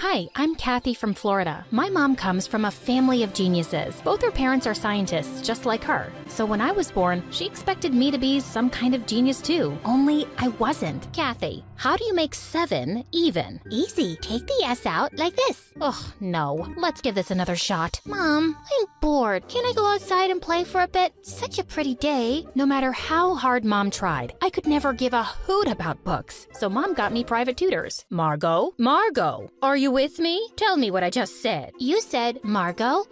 Hi, I'm Kathy from Florida. My mom comes from a family of geniuses. Both her parents are scientists, just like her. So when I was born, she expected me to be some kind of genius too. Only I wasn't. Kathy, how do you make 7 even? Easy. Take the S out like this. Ugh, no. Let's give this another shot. Mom, I'm bored. Can I go outside and play for a bit? Such a pretty day. No matter how hard Mom tried, I could never give a hoot about books. So Mom got me private tutors. Margot, are you with me? Tell me what I just said. You said, Margot,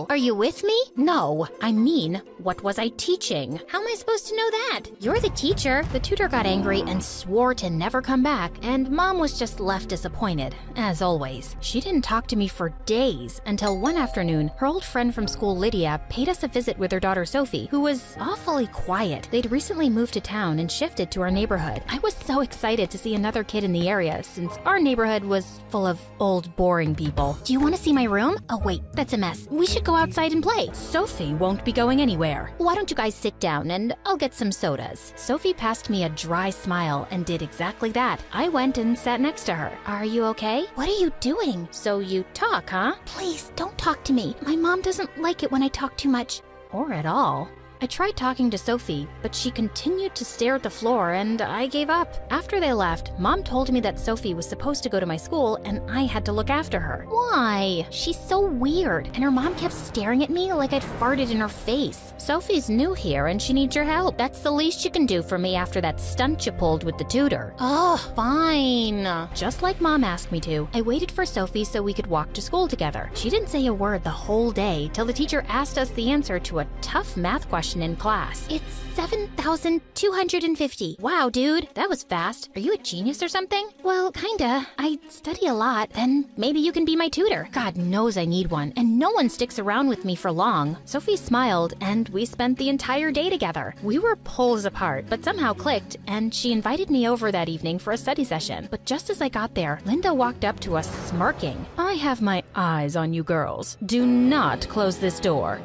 are you with me? No, I mean, what was I teaching? How am I supposed to know that? You're the teacher. The tutor got angry and swore to never come back, and Mom was just left disappointed, as always. She didn't talk to me for days until one afternoon, her old friend from school, Lydia, paid us a visit with her daughter Sophie, who was awfully quiet. They'd recently moved to town and shifted to our neighborhood. I was so excited to see another kid in the area since our neighborhood was full of old, boring people. Do you want to see my room? Oh wait, that's a mess. We should go outside and play. Sophie won't be going anywhere. Why don't you guys sit down and I'll get some sodas. Sophie passed me a dry smile and did exactly that. I went and sat next to her. Are you okay? What are you doing? So you talk, huh? Please, don't talk to me. My mom doesn't like it when I talk too much. Or at all. I tried talking to Sophie, but she continued to stare at the floor and I gave up. After they left, Mom told me that Sophie was supposed to go to my school and I had to look after her. Why? She's so weird, and her mom kept staring at me like I'd farted in her face. Sophie's new here and she needs your help. That's the least you can do for me after that stunt you pulled with the tutor. Oh, fine. Just like Mom asked me to, I waited for Sophie so we could walk to school together. She didn't say a word the whole day till the teacher asked us the answer to a tough math question in class. It's 7,250. Wow, dude, that was fast. Are you a genius or something? Well, kinda. I study a lot. Then maybe you can be my tutor. God knows I need one, and no one sticks around with me for long. Sophie smiled, and we spent the entire day together. We were poles apart, but somehow clicked, and she invited me over that evening for a study session. But just as I got there, Linda walked up to us smirking. I have my eyes on you girls. Do not close this door.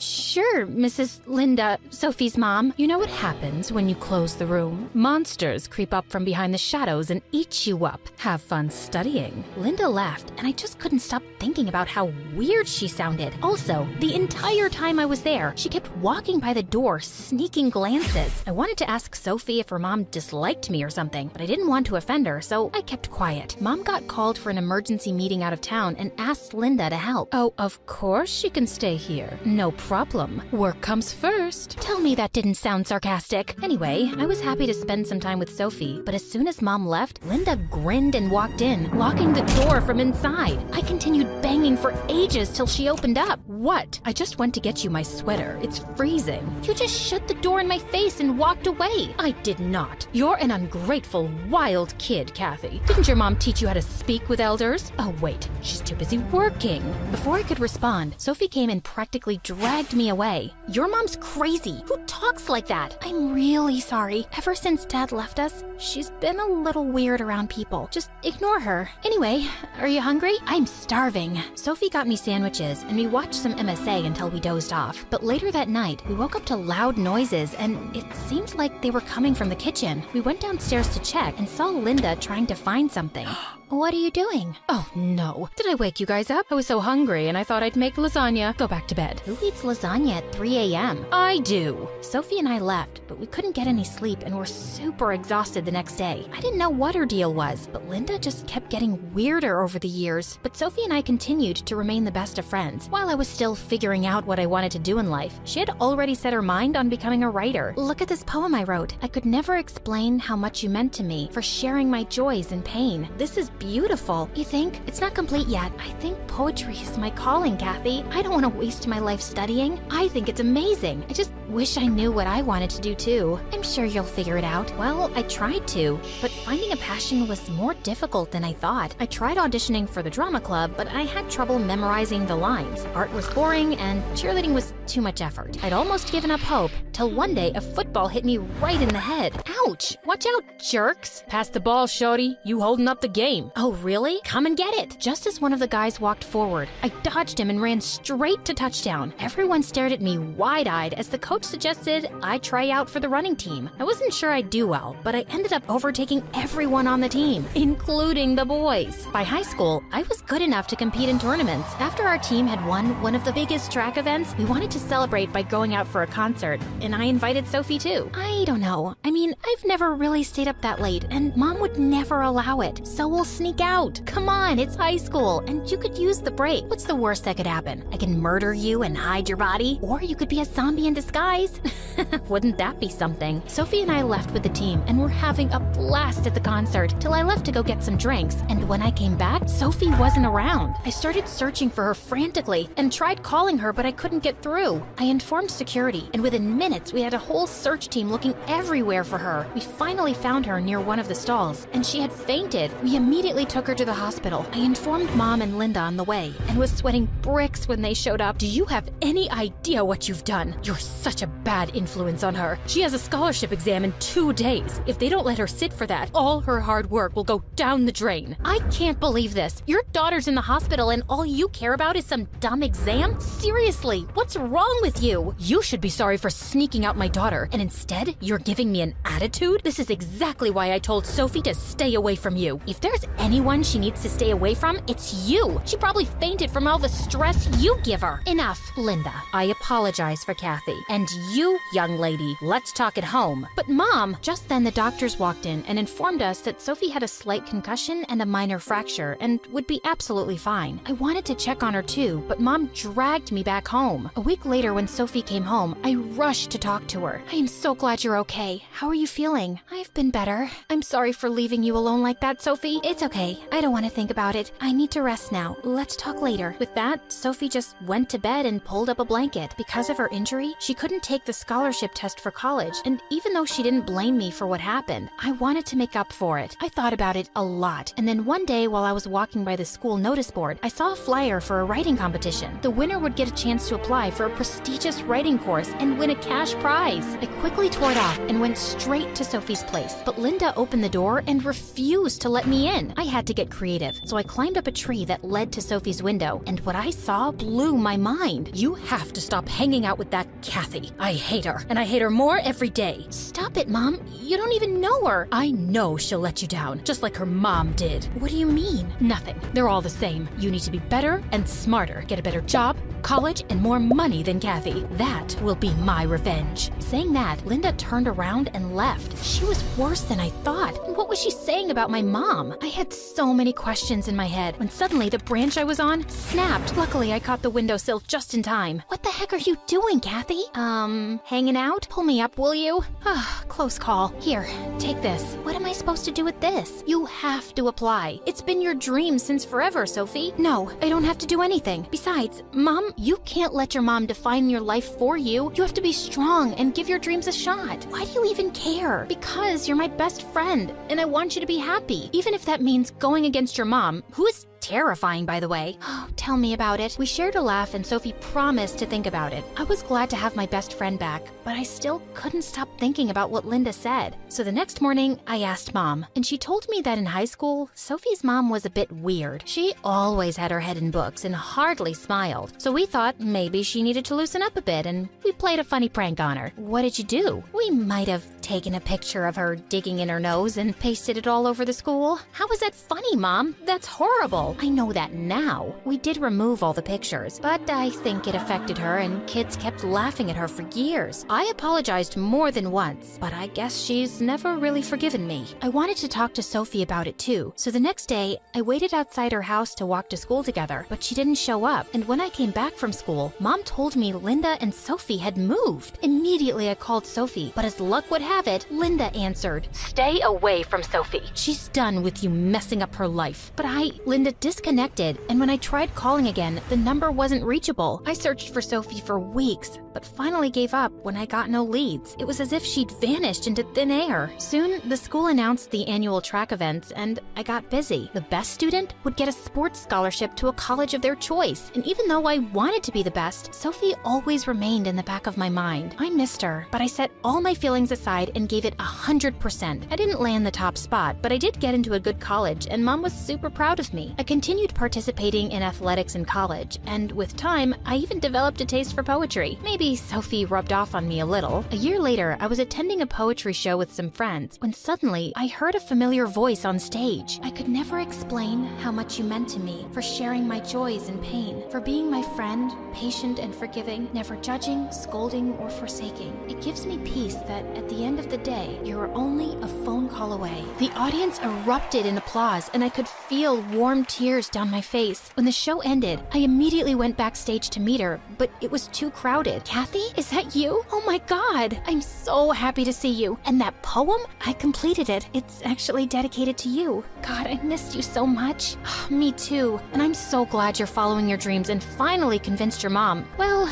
Sure, Mrs. Linda, Sophie's mom. You know what happens when you close the room? Monsters creep up from behind the shadows and eat you up. Have fun studying. Linda laughed, and I just couldn't stop thinking about how weird she sounded. Also, the entire time I was there, she kept walking by the door, sneaking glances. I wanted to ask Sophie if her mom disliked me or something, but I didn't want to offend her, so I kept quiet. Mom got called for an emergency meeting out of town and asked Linda to help. Oh, of course she can stay here. No problem. Work comes first. Tell me that didn't sound sarcastic. Anyway, I was happy to spend some time with Sophie, but as soon as Mom left, Linda grinned and walked in, locking the door from inside. I continued banging for ages till she opened up. What? I just went to get you my sweater. It's freezing. You just shut the door in my face and walked away. I did not. You're an ungrateful, wild kid, Kathy. Didn't your mom teach you how to speak with elders? Oh, wait. She's too busy working. Before I could respond, Sophie came and practically dragged me away. Your mom's crazy. Who talks like that? I'm really sorry. Ever since Dad left us, she's been a little weird around people. Just ignore her. Anyway, are you hungry? I'm starving. Sophie got me sandwiches and we watched some MSA until we dozed off. But later that night, we woke up to loud noises and it seemed like they were coming from the kitchen. We went downstairs to check and saw Linda trying to find something. What are you doing? Oh, no. Did I wake you guys up? I was so hungry and I thought I'd make lasagna. Go back to bed. Who eats lasagna at 3 a.m.? I do. Sophie and I left, but we couldn't get any sleep and were super exhausted the next day. I didn't know what her deal was, but Linda just kept getting weirder over the years. But Sophie and I continued to remain the best of friends. While I was still figuring out what I wanted to do in life, she had already set her mind on becoming a writer. Look at this poem I wrote. I could never explain how much you meant to me for sharing my joys and pain. This is beautiful. You think? It's not complete yet. I think poetry is my calling, Kathy. I don't want to waste my life studying. I think it's amazing. I just wish I knew what I wanted to do too. I'm sure you'll figure it out. Well, I tried to, but finding a passion was more difficult than I thought. I tried auditioning for the drama club, but I had trouble memorizing the lines. Art was boring and cheerleading was too much effort. I'd almost given up hope, till one day a football hit me right in the head. Ouch! Watch out, jerks! Pass the ball, shorty. You holding up the game. Oh, really? Come and get it! Just as one of the guys walked forward, I dodged him and ran straight to touchdown. Everyone stared at me wide-eyed as the coach suggested I try out for the running team. I wasn't sure I'd do well, but I ended up overtaking everyone on the team, including the boys. By high school, I was good enough to compete in tournaments. After our team had won one of the biggest track events, we wanted to celebrate by going out for a concert, and I invited Sophie too. I don't know. I mean, I've never really stayed up that late, and Mom would never allow it, so we'll sneak out. Come on, it's high school, and you could use the break. What's the worst that could happen? I can murder you and hide your body, or you could be a zombie in disguise. Wouldn't that be something? Sophie and I left with the team, and we're having a blast at the concert, till I left to go get some drinks, and when I came back, Sophie wasn't around. I started searching for her frantically, and tried calling her, but I couldn't get through. I informed security, and within minutes, we had a whole search team looking everywhere for her. We finally found her near one of the stalls, and she had fainted. We immediately took her to the hospital. I informed Mom and Linda on the way, and was sweating bricks when they showed up. Do you have any idea what you've done? You're such a bad influence on her. She has a scholarship exam in 2 days. If they don't let her sit for that, all her hard work will go down the drain. I can't believe this. Your daughter's in the hospital and all you care about is some dumb exam? Seriously, what's wrong with you? You should be sorry for sneaking out my daughter, and instead, you're giving me an attitude? This is exactly why I told Sophie to stay away from you. If there's anyone she needs to stay away from, it's you. She probably fainted from all the stress you give her. Enough, Linda. I apologize for Kathy. And you, young lady, let's talk at home. But Mom, just then the doctors walked in and informed us that Sophie had a slight concussion and a minor fracture and would be absolutely fine. I wanted to check on her too, but Mom dragged me back home. A week later, when Sophie came home, I rushed to talk to her. I am so glad you're okay. How are you feeling? I've been better. I'm sorry for leaving you alone like that, Sophie. It's okay. I don't want to think about it. I need to rest now. Let's talk later. With that, Sophie just went to bed and pulled up a blanket. Because of her injury, she couldn't take the scholarship test for college, and even though she didn't blame me for what happened, I wanted to make up for it. I thought about it a lot, and then one day while I was walking by the school notice board, I saw a flyer for a writing competition. The winner would get a chance to apply for a prestigious writing course and win a cash prize. I quickly tore it off and went straight to Sophie's place, but Linda opened the door and refused to let me in. I had to get creative, so I climbed up a tree that led to Sophie's window, and what I saw blew my mind. You have to stop hanging out with that Kathy. I hate her, and I hate her more every day. Stop it, Mom. You don't even know her. I know she'll let you down, just like her mom did. What do you mean? Nothing. They're all the same. You need to be better and smarter, get a better job, college, and more money than Kathy. That will be my revenge. Saying that, Linda turned around and left. She was worse than I thought. And what was she saying about my mom? I had so many questions in my head when suddenly the branch I was on snapped. Luckily, I caught the windowsill just in time. What the heck are you doing, Kathy? Hanging out? Pull me up, will you? Close call. Here, take this. What am I supposed to do with this? You have to apply. It's been your dream since forever, Sophie. No, I don't have to do anything. Besides, Mom, you can't let your mom define your life for you. You have to be strong and give your dreams a shot. Why do you even care? Because you're my best friend, and I want you to be happy. Even if that means going against your mom, who is terrifying, by the way. Oh, tell me about it. We shared a laugh and Sophie promised to think about it. I was glad to have my best friend back, but I still couldn't stop thinking about what Linda said. So the next morning, I asked Mom, and she told me that in high school, Sophie's mom was a bit weird. She always had her head in books and hardly smiled. So we thought maybe she needed to loosen up a bit, and we played a funny prank on her. What did you do? We might have taken a picture of her digging in her nose and pasted it all over the school. How is that funny, Mom? That's horrible. I know that now. We did remove all the pictures, but I think it affected her and kids kept laughing at her for years. I apologized more than once, but I guess she's never really forgiven me. I wanted to talk to Sophie about it too, so the next day, I waited outside her house to walk to school together, but she didn't show up, and when I came back from school, Mom told me Linda and Sophie had moved. Immediately I called Sophie, but as luck would have have it, Linda answered. Stay away from Sophie. She's done with you messing up her life. But Linda disconnected, and when I tried calling again, the number wasn't reachable. I searched for Sophie for weeks, but finally gave up when I got no leads. It was as if she'd vanished into thin air. Soon, the school announced the annual track events, and I got busy. The best student would get a sports scholarship to a college of their choice, and even though I wanted to be the best, Sophie always remained in the back of my mind. I missed her, but I set all my feelings aside and gave it 100%. I didn't land the top spot, but I did get into a good college, and Mom was super proud of me. I continued participating in athletics in college, and with time, I even developed a taste for poetry. Maybe Sophie rubbed off on me a little. A year later, I was attending a poetry show with some friends when suddenly I heard a familiar voice on stage. I could never explain how much you meant to me, for sharing my joys and pain, for being my friend, patient and forgiving, never judging, scolding, or forsaking. It gives me peace that at the end of the day, you are only a phone call away. The audience erupted in applause, and I could feel warm tears down my face. When the show ended, I immediately went backstage to meet her, but it was too crowded. Kathy, is that you? Oh my God, I'm so happy to see you. And that poem? I completed it. It's actually dedicated to you. God, I missed you so much. Me too. And I'm so glad you're following your dreams and finally convinced your mom. Well,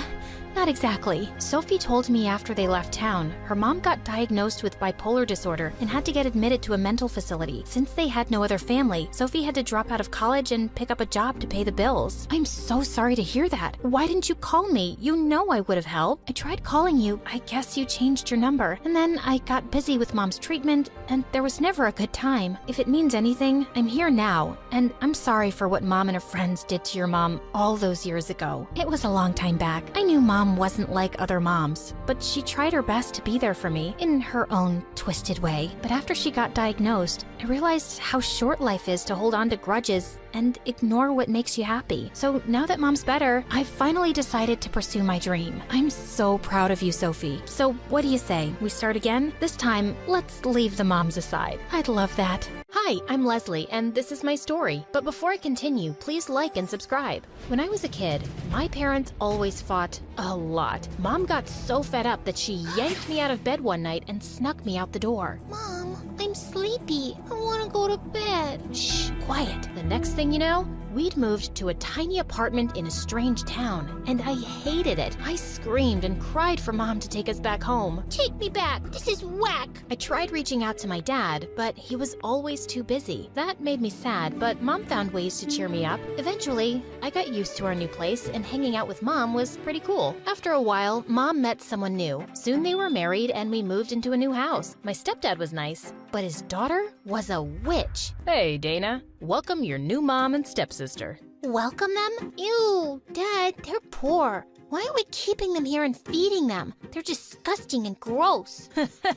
not exactly. Sophie told me after they left town, her mom got diagnosed with bipolar disorder and had to get admitted to a mental facility. Since they had no other family, Sophie had to drop out of college and pick up a job to pay the bills. I'm so sorry to hear that. Why didn't you call me? You know I would have helped. I tried calling you. I guess you changed your number. And then I got busy with Mom's treatment, and there was never a good time. If it means anything, I'm here now, and I'm sorry for what Mom and her friends did to your mom all those years ago. It was a long time back. I knew Mom wasn't like other moms, but she tried her best to be there for me in her own twisted way. But after she got diagnosed, I realized how short life is to hold on to grudges and ignore what makes you happy. So now that Mom's better, I've finally decided to pursue my dream. I'm so proud of you, Sophie. So what do you say? We start again? This time, let's leave the moms aside. I'd love that. Hi, I'm Leslie, and this is my story. But before I continue, please like and subscribe. When I was a kid, my parents always fought a lot. Mom got so fed up that she yanked me out of bed one night and snuck me out the door. Mom, I'm sleepy. I want to go to bed. Shh, quiet. The next thing you know, we'd moved to a tiny apartment in a strange town, and I hated it. I screamed and cried for Mom to take us back home. Take me back. This is whack. I tried reaching out to my dad, but he was always too busy. That made me sad, but Mom found ways to cheer me up. Eventually, I got used to our new place, and hanging out with Mom was pretty cool. After a while, Mom met someone new. Soon they were married, and we moved into a new house. My stepdad was nice, but his daughter was a witch. Hey, Dana. Welcome your new mom and stepsister. Welcome them? Ew, Dad, they're poor. Why are we keeping them here and feeding them? They're disgusting and gross.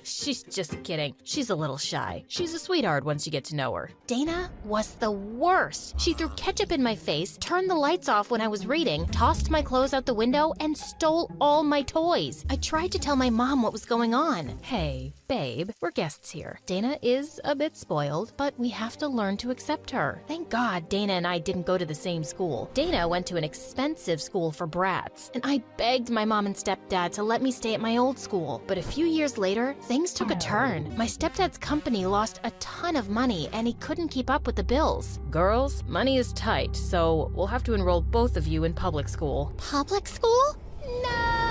She's just kidding. She's a little shy. She's a sweetheart once you get to know her. Dana was the worst. She threw ketchup in my face, turned the lights off when I was reading, tossed my clothes out the window, and stole all my toys. I tried to tell my mom what was going on. Hey, babe, we're guests here. Dana is a bit spoiled, but we have to learn to accept her. Thank God Dana and I didn't go to the same school. Dana went to an expensive school for brats, and I begged my mom and stepdad to let me stay at my old school. But a few years later, things took a turn. My stepdad's company lost a ton of money, and he couldn't keep up with the bills. Girls, money is tight, so we'll have to enroll both of you in public school. Public school? No!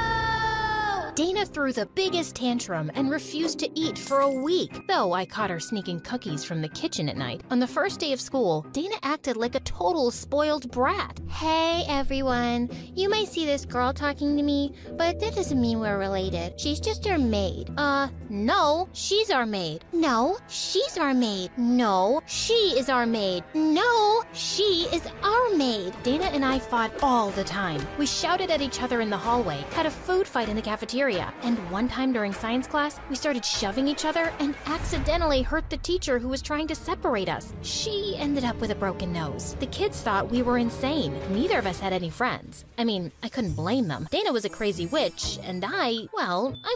Dana threw the biggest tantrum and refused to eat for a week, though I caught her sneaking cookies from the kitchen at night. On the first day of school, Dana acted like a total spoiled brat. Hey, everyone. You might see this girl talking to me, but that doesn't mean we're related. She's just our maid. No, she's our maid. No, she's our maid. No, she is our maid. No, she is our maid. Dana and I fought all the time. We shouted at each other in the hallway, had a food fight in the cafeteria, and one time during science class, we started shoving each other and accidentally hurt the teacher who was trying to separate us. She ended up with a broken nose. The kids thought we were insane. Neither of us had any friends. I mean, I couldn't blame them. Dana was a crazy witch, and I'm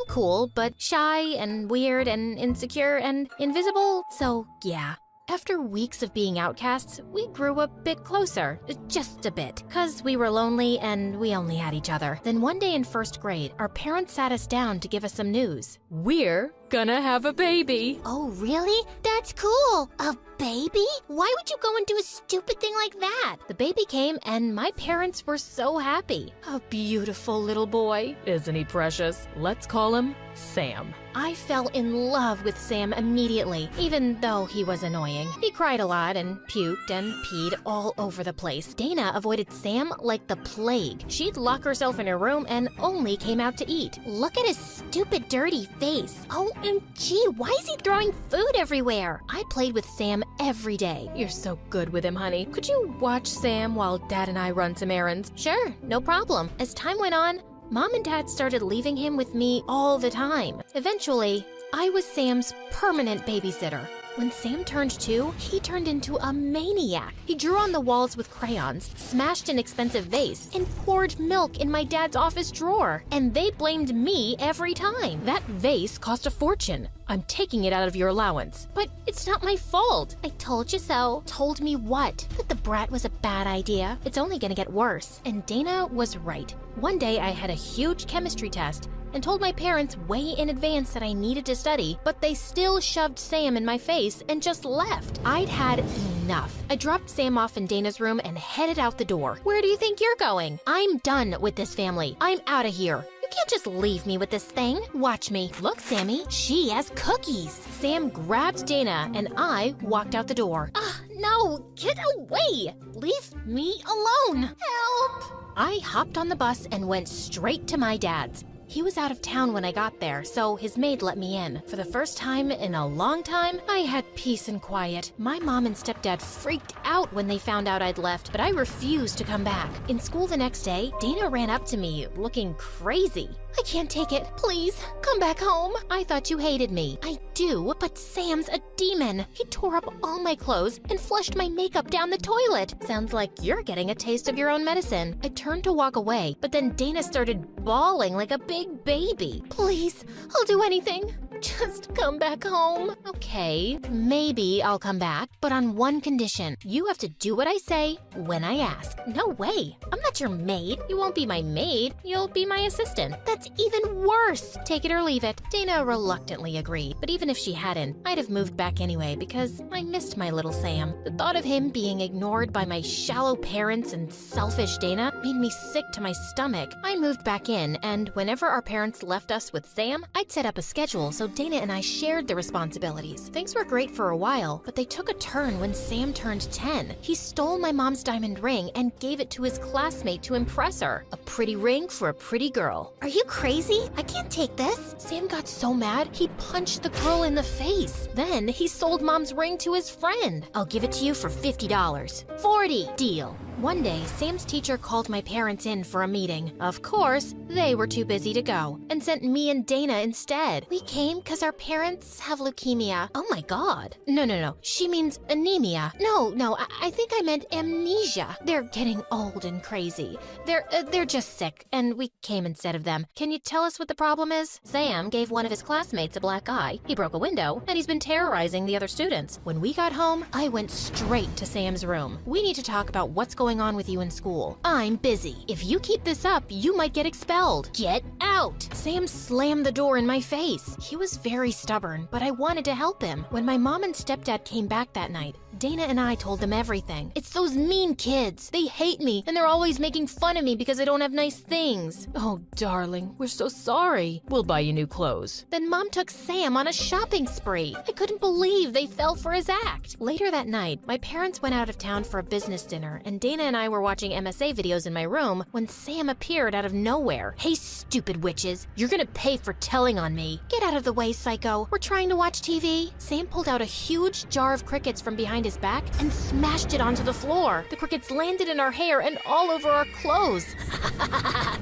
cool, but shy and weird and insecure and invisible, so yeah. After weeks of being outcasts, we grew a bit closer. Just a bit. 'Cause we were lonely and we only had each other. Then one day in first grade, our parents sat us down to give us some news. We're gonna have a baby. Oh, really? That's cool. A baby? Why would you go and do a stupid thing like that? The baby came and my parents were so happy. A beautiful little boy. Isn't he precious? Let's call him Sam. I fell in love with Sam immediately, even though he was annoying. He cried a lot and puked and peed all over the place. Dana avoided Sam like the plague. She'd lock herself in her room and only came out to eat. Look at his stupid, dirty face. OMG, why is he throwing food everywhere? I played with Sam every day. You're so good with him, honey. Could you watch Sam while Dad and I run some errands? Sure, no problem. As time went on, Mom and Dad started leaving him with me all the time. Eventually, I was Sam's permanent babysitter. When Sam turned 2, he turned into a maniac. He drew on the walls with crayons, smashed an expensive vase, and poured milk in my dad's office drawer. And they blamed me every time. That vase cost a fortune. I'm taking it out of your allowance. But it's not my fault. I told you so. Told me what? That the brat was a bad idea. It's only gonna get worse. And Dana was right. One day I had a huge chemistry test and told my parents way in advance that I needed to study, but they still shoved Sam in my face and just left. I'd had enough. I dropped Sam off in Dana's room and headed out the door. Where do you think you're going? I'm done with this family. I'm out of here. You can't just leave me with this thing. Watch me. Look, Sammy, she has cookies. Sam grabbed Dana and I walked out the door. No, get away. Leave me alone. Help. I hopped on the bus and went straight to my dad's. He was out of town when I got there, so his maid let me in. For the first time in a long time, I had peace and quiet. My mom and stepdad freaked out when they found out I'd left, but I refused to come back. In school the next day, Dana ran up to me, looking crazy. I can't take it. Please, come back home. I thought you hated me. I do, but Sam's a demon. He tore up all my clothes and flushed my makeup down the toilet. Sounds like you're getting a taste of your own medicine. I turned to walk away, but then Dana started bawling like a big baby. Please, I'll do anything. Just come back home. Okay, maybe I'll come back, but on one condition. You have to do what I say when I ask. No way. I'm not your maid. You won't be my maid. You'll be my assistant. That's even worse. Take it or leave it. Dana reluctantly agreed, but even if she hadn't, I'd have moved back anyway because I missed my little Sam. The thought of him being ignored by my shallow parents and selfish Dana made me sick to my stomach. I moved back in, and whenever our parents left us with Sam, I'd set up a schedule so Dana and I shared the responsibilities. Things were great for a while, but they took a turn when Sam turned 10. He stole my mom's diamond ring and gave it to his classmate to impress her. A pretty ring for a pretty girl. Are you crazy? I can't take this. Sam got so mad, he punched the girl in the face. Then he sold mom's ring to his friend. I'll give it to you for $50. 40. Deal. One day, Sam's teacher called my parents in for a meeting. Of course, they were too busy to go and sent me and Dana instead. We came because our parents have leukemia. Oh my god. No. She means anemia. No, I think I meant amnesia. They're getting old and crazy. They're just sick, and we came instead of them. Can you tell us what the problem is? Sam gave one of his classmates a black eye. He broke a window, and he's been terrorizing the other students. When we got home, I went straight to Sam's room. We need to talk about what's going on with you in school. I'm busy. If you keep this up, you might get expelled. Get out! Sam slammed the door in my face. He was very stubborn, but I wanted to help him. When my mom and stepdad came back that night, Dana and I told them everything. It's those mean kids. They hate me, and they're always making fun of me because I don't have nice things. Oh, darling, we're so sorry. We'll buy you new clothes. Then Mom took Sam on a shopping spree. I couldn't believe they fell for his act. Later that night, my parents went out of town for a business dinner, and Dana and I were watching MSA videos in my room when Sam appeared out of nowhere. Hey, stupid witches, you're gonna pay for telling on me. Get out of the way, psycho. We're trying to watch TV. Sam pulled out a huge jar of crickets from behind his back and smashed it onto the floor. The crickets landed in our hair and all over our clothes.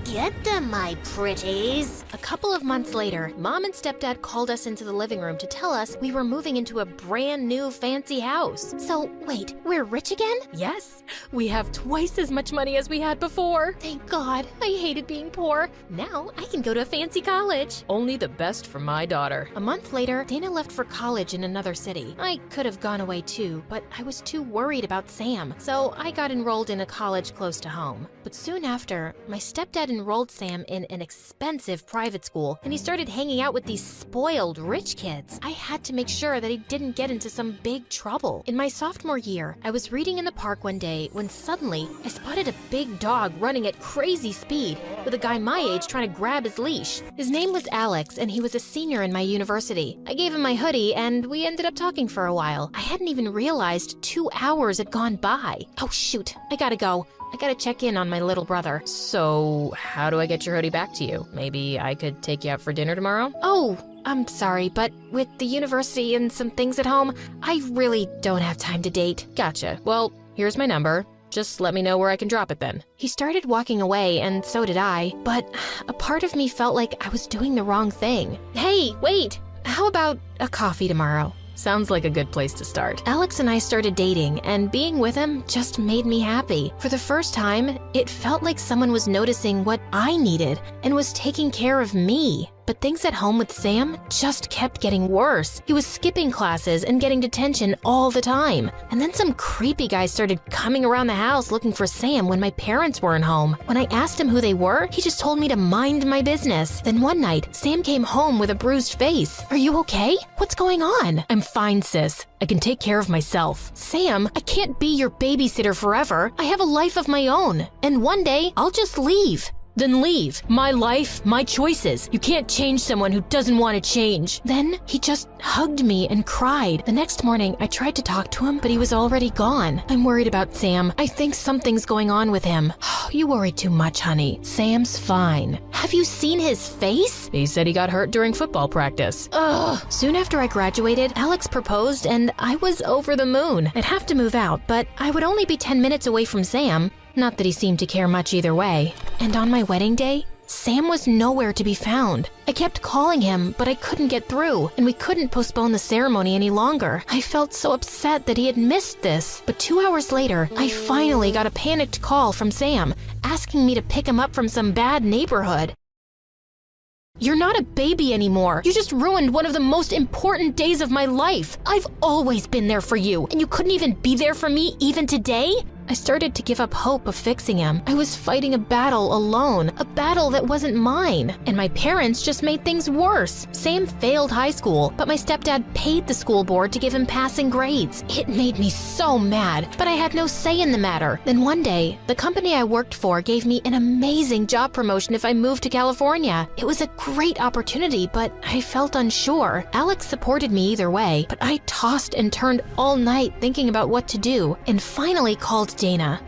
Get them, my pretties. A couple of months later, Mom and Stepdad called us into the living room to tell us we were moving into a brand new fancy house. So, wait, we're rich again? Yes, we have have twice as much money as we had before. Thank God. I hated being poor. Now I can go to a fancy college. Only the best for my daughter. A month later, Dana left for college in another city. I could have gone away too, but I was too worried about Sam, so I got enrolled in a college close to home. But soon after, my stepdad enrolled Sam in an expensive private school, and he started hanging out with these spoiled rich kids. I had to make sure that he didn't get into some big trouble. In my sophomore year, I was reading in the park one day when suddenly I spotted a big dog running at crazy speed with a guy my age trying to grab his leash. His name was Alex, and he was a senior in my university. I gave him my hoodie, and we ended up talking for a while. I hadn't even realized 2 hours had gone by. Oh shoot, I gotta go. I gotta check in on my little brother. So, how do I get your hoodie back to you? Maybe I could take you out for dinner tomorrow? Oh, I'm sorry, but with the university and some things at home, I really don't have time to date. Gotcha. Well, here's my number. Just let me know where I can drop it then. He started walking away, and so did I, but a part of me felt like I was doing the wrong thing. Hey, wait! How about a coffee tomorrow? Sounds like a good place to start. Alex and I started dating, and being with him just made me happy. For the first time, it felt like someone was noticing what I needed and was taking care of me. But things at home with Sam just kept getting worse. He was skipping classes and getting detention all the time. And then some creepy guy started coming around the house looking for Sam when my parents weren't home. When I asked him who they were, he just told me to mind my business. Then one night, Sam came home with a bruised face. Are you okay? What's going on? I'm fine, sis. I can take care of myself. Sam, I can't be your babysitter forever. I have a life of my own. And one day, I'll just leave. Then leave. My life, my choices. You can't change someone who doesn't want to change. Then he just hugged me and cried. The next morning, I tried to talk to him, but he was already gone. I'm worried about Sam. I think something's going on with him. You worry too much, honey. Sam's fine. Have you seen his face? He said he got hurt during football practice. Ugh. Soon after I graduated, Alex proposed, and I was over the moon. I'd have to move out, but I would only be 10 minutes away from Sam. Not that he seemed to care much either way. And on my wedding day, Sam was nowhere to be found. I kept calling him, but I couldn't get through, and we couldn't postpone the ceremony any longer. I felt so upset that he had missed this. But 2 hours later, I finally got a panicked call from Sam, asking me to pick him up from some bad neighborhood. You're not a baby anymore. You just ruined one of the most important days of my life. I've always been there for you, and you couldn't even be there for me even today? I started to give up hope of fixing him. I was fighting a battle alone, a battle that wasn't mine. And my parents just made things worse. Sam failed high school, but my stepdad paid the school board to give him passing grades. It made me so mad, but I had no say in the matter. Then one day, the company I worked for gave me an amazing job promotion if I moved to California. It was a great opportunity, but I felt unsure. Alex supported me either way, but I tossed and turned all night thinking about what to do, and finally called Dana.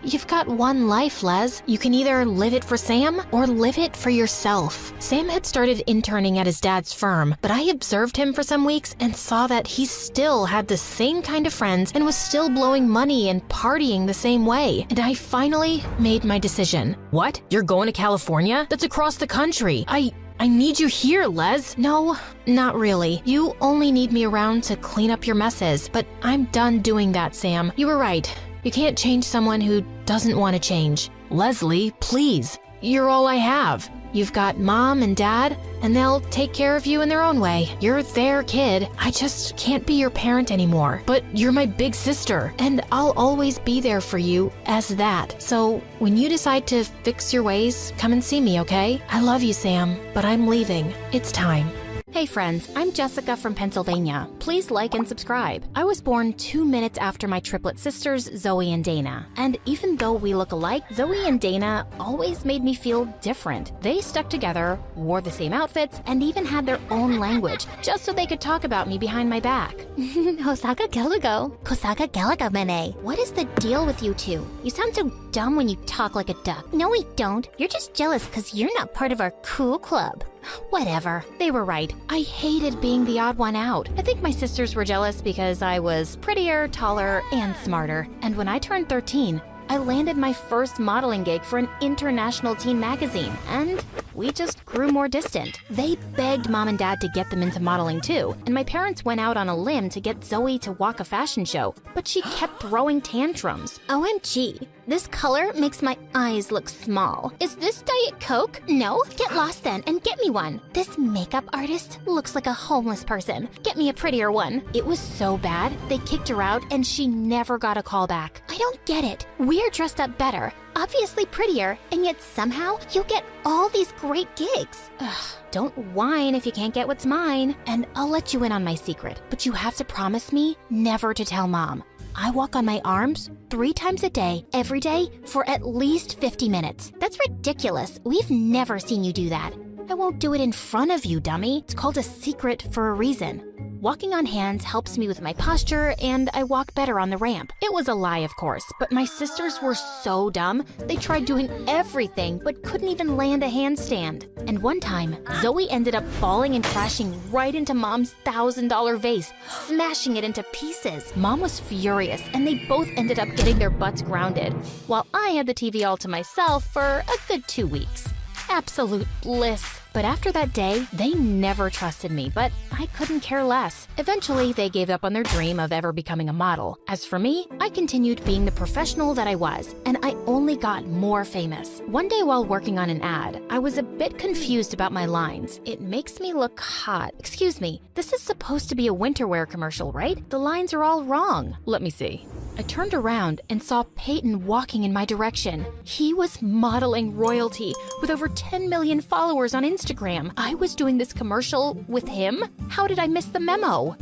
You've got one life, Les. You can either live it for Sam or live it for yourself. Sam had started interning at his dad's firm, but I observed him for some weeks and saw that he still had the same kind of friends and was still blowing money and partying the same way. And I finally made my decision. What? You're going to California? That's across the country. I need you here, Les. No, not really. You only need me around to clean up your messes, but I'm done doing that, Sam. You were right. You can't change someone who doesn't want to change. Leslie, please. You're all I have. You've got mom and dad, and they'll take care of you in their own way. You're their kid. I just can't be your parent anymore. But you're my big sister. And I'll always be there for you as that. So when you decide to fix your ways, come and see me, okay? I love you, Sam, but I'm leaving. It's time. Hey friends, I'm Jessica from Pennsylvania. Please like and subscribe. I was born 2 minutes after my triplet sisters, Zoe and Dana. And even though we look alike, Zoe and Dana always made me feel different. They stuck together, wore the same outfits, and even had their own language, just so they could talk about me behind my back. Hosaka Gelago. Kosaka Gelaga Mene. What is the deal with you two? You sound so dumb when you talk like a duck. No, we don't. You're just jealous because you're not part of our cool club. Whatever. They were right. I hated being the odd one out. I think my sisters were jealous because I was prettier, taller, and smarter. And when I turned 13, I landed my first modeling gig for an international teen magazine. And We just grew more distant. They begged Mom and Dad to get them into modeling too, and my parents went out on a limb to get Zoe to walk a fashion show, but she kept throwing tantrums. OMG, this color makes my eyes look small. Is this Diet Coke? No? Get lost then and get me one. This makeup artist looks like a homeless person. Get me a prettier one. It was so bad, they kicked her out and she never got a call back. I don't get it. We're dressed up better, obviously prettier, and yet somehow you'll get all these great gigs. Ugh, don't whine if you can't get what's mine. And I'll let you in on my secret, but you have to promise me never to tell Mom. I walk on my arms 3 times a day, every day, for at least 50 minutes. That's ridiculous. We've never seen you do that. I won't do it in front of you, dummy. It's called a secret for a reason. Walking on hands helps me with my posture, and I walk better on the ramp. It was a lie, of course, but my sisters were so dumb. They tried doing everything, but couldn't even land a handstand. And one time, Zoe ended up falling and crashing right into Mom's $1,000 vase, smashing it into pieces. Mom was furious, and they both ended up getting their butts grounded, while I had the TV all to myself for a good 2 weeks. Absolute bliss. But after that day, they never trusted me, but I couldn't care less. Eventually, they gave up on their dream of ever becoming a model. As for me, I continued being the professional that I was, and I only got more famous. One day while working on an ad, I was a bit confused about my lines. It makes me look hot. Excuse me, this is supposed to be a winter wear commercial, right? The lines are all wrong. Let me see. I turned around and saw Peyton walking in my direction. He was modeling royalty with over 10 million followers on Instagram. I was doing this commercial with him? How did I miss the memo?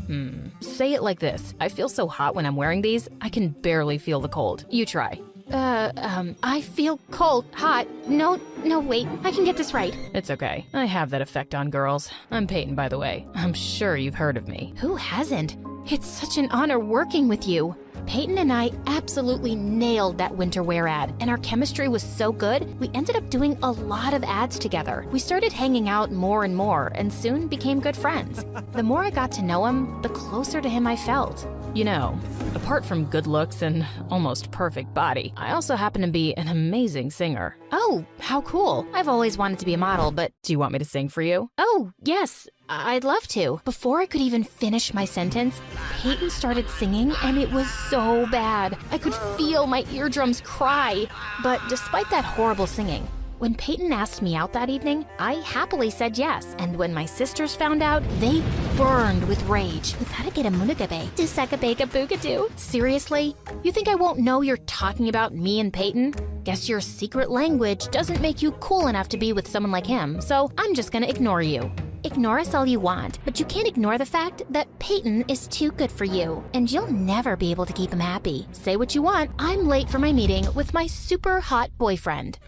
Say it like this. I feel so hot when I'm wearing these, I can barely feel the cold. You try. I feel cold, hot. No, wait, I can get this right. It's okay. I have that effect on girls. I'm Peyton, by the way. I'm sure you've heard of me. Who hasn't? It's such an honor working with you. Peyton and I absolutely nailed that winter wear ad, and our chemistry was so good, we ended up doing a lot of ads together. We started hanging out more and more, and soon became good friends. The more I got to know him, the closer to him I felt. You know, apart from good looks and almost perfect body, I also happen to be an amazing singer. Oh, how cool. I've always wanted to be a model, but do you want me to sing for you? Oh, yes. I'd love to. Before I could even finish my sentence, Peyton started singing, and it was so bad. I could feel my eardrums cry. But despite that horrible singing, when Peyton asked me out that evening, I happily said yes. And when my sisters found out, they burned with rage. Seriously? You think I won't know you're talking about me and Peyton? Guess your secret language doesn't make you cool enough to be with someone like him, so I'm just gonna ignore you. Ignore us all you want, but you can't ignore the fact that Peyton is too good for you, and you'll never be able to keep him happy. Say what you want, I'm late for my meeting with my super hot boyfriend.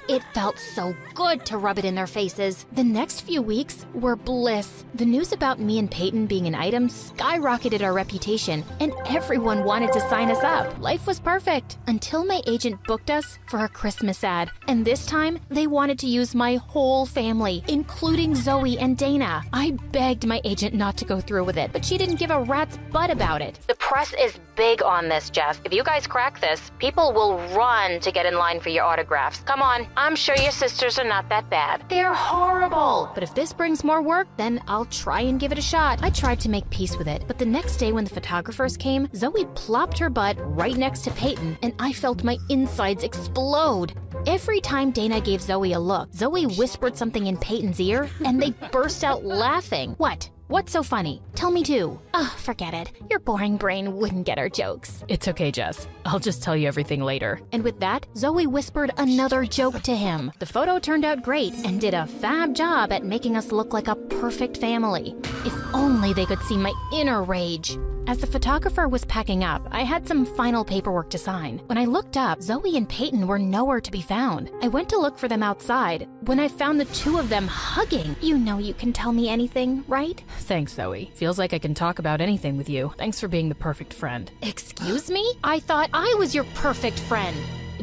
It felt so good to rub it in their faces. The next few weeks were bliss. The news about me and Peyton being an item skyrocketed our reputation, and everyone wanted to sign us up. Life was perfect until my agent booked us for a Christmas ad, and this time they wanted to use my whole family, including Zoe and Dana. I begged my agent not to go through with it, but she didn't give a rat's butt about it. The press is big on this, Jeff. If you guys crack this, people will run to get in line for your autographs. Come on, I'm sure your sisters are not that bad. They're horrible. But if this brings more work, then I'll try and give it a shot. I tried to make peace with it, but the next day when the photographers came, Zoe plopped her butt right next to Peyton, and I felt my insides explode. Every time Dana gave Zoe a look, Zoe whispered something in Peyton's ear, and they burst out laughing. What? What's so funny? Tell me too. Forget it. Your boring brain wouldn't get our jokes. It's okay, Jess. I'll just tell you everything later. And with that, Zoe whispered another joke to him. The photo turned out great and did a fab job at making us look like a perfect family. If only they could see my inner rage. As the photographer was packing up, I had some final paperwork to sign. When I looked up, Zoe and Peyton were nowhere to be found. I went to look for them outside when I found the two of them hugging. You know you can tell me anything, right? Thanks, Zoe. Feels like I can talk about anything with you. Thanks for being the perfect friend. Excuse me? I thought I was your perfect friend.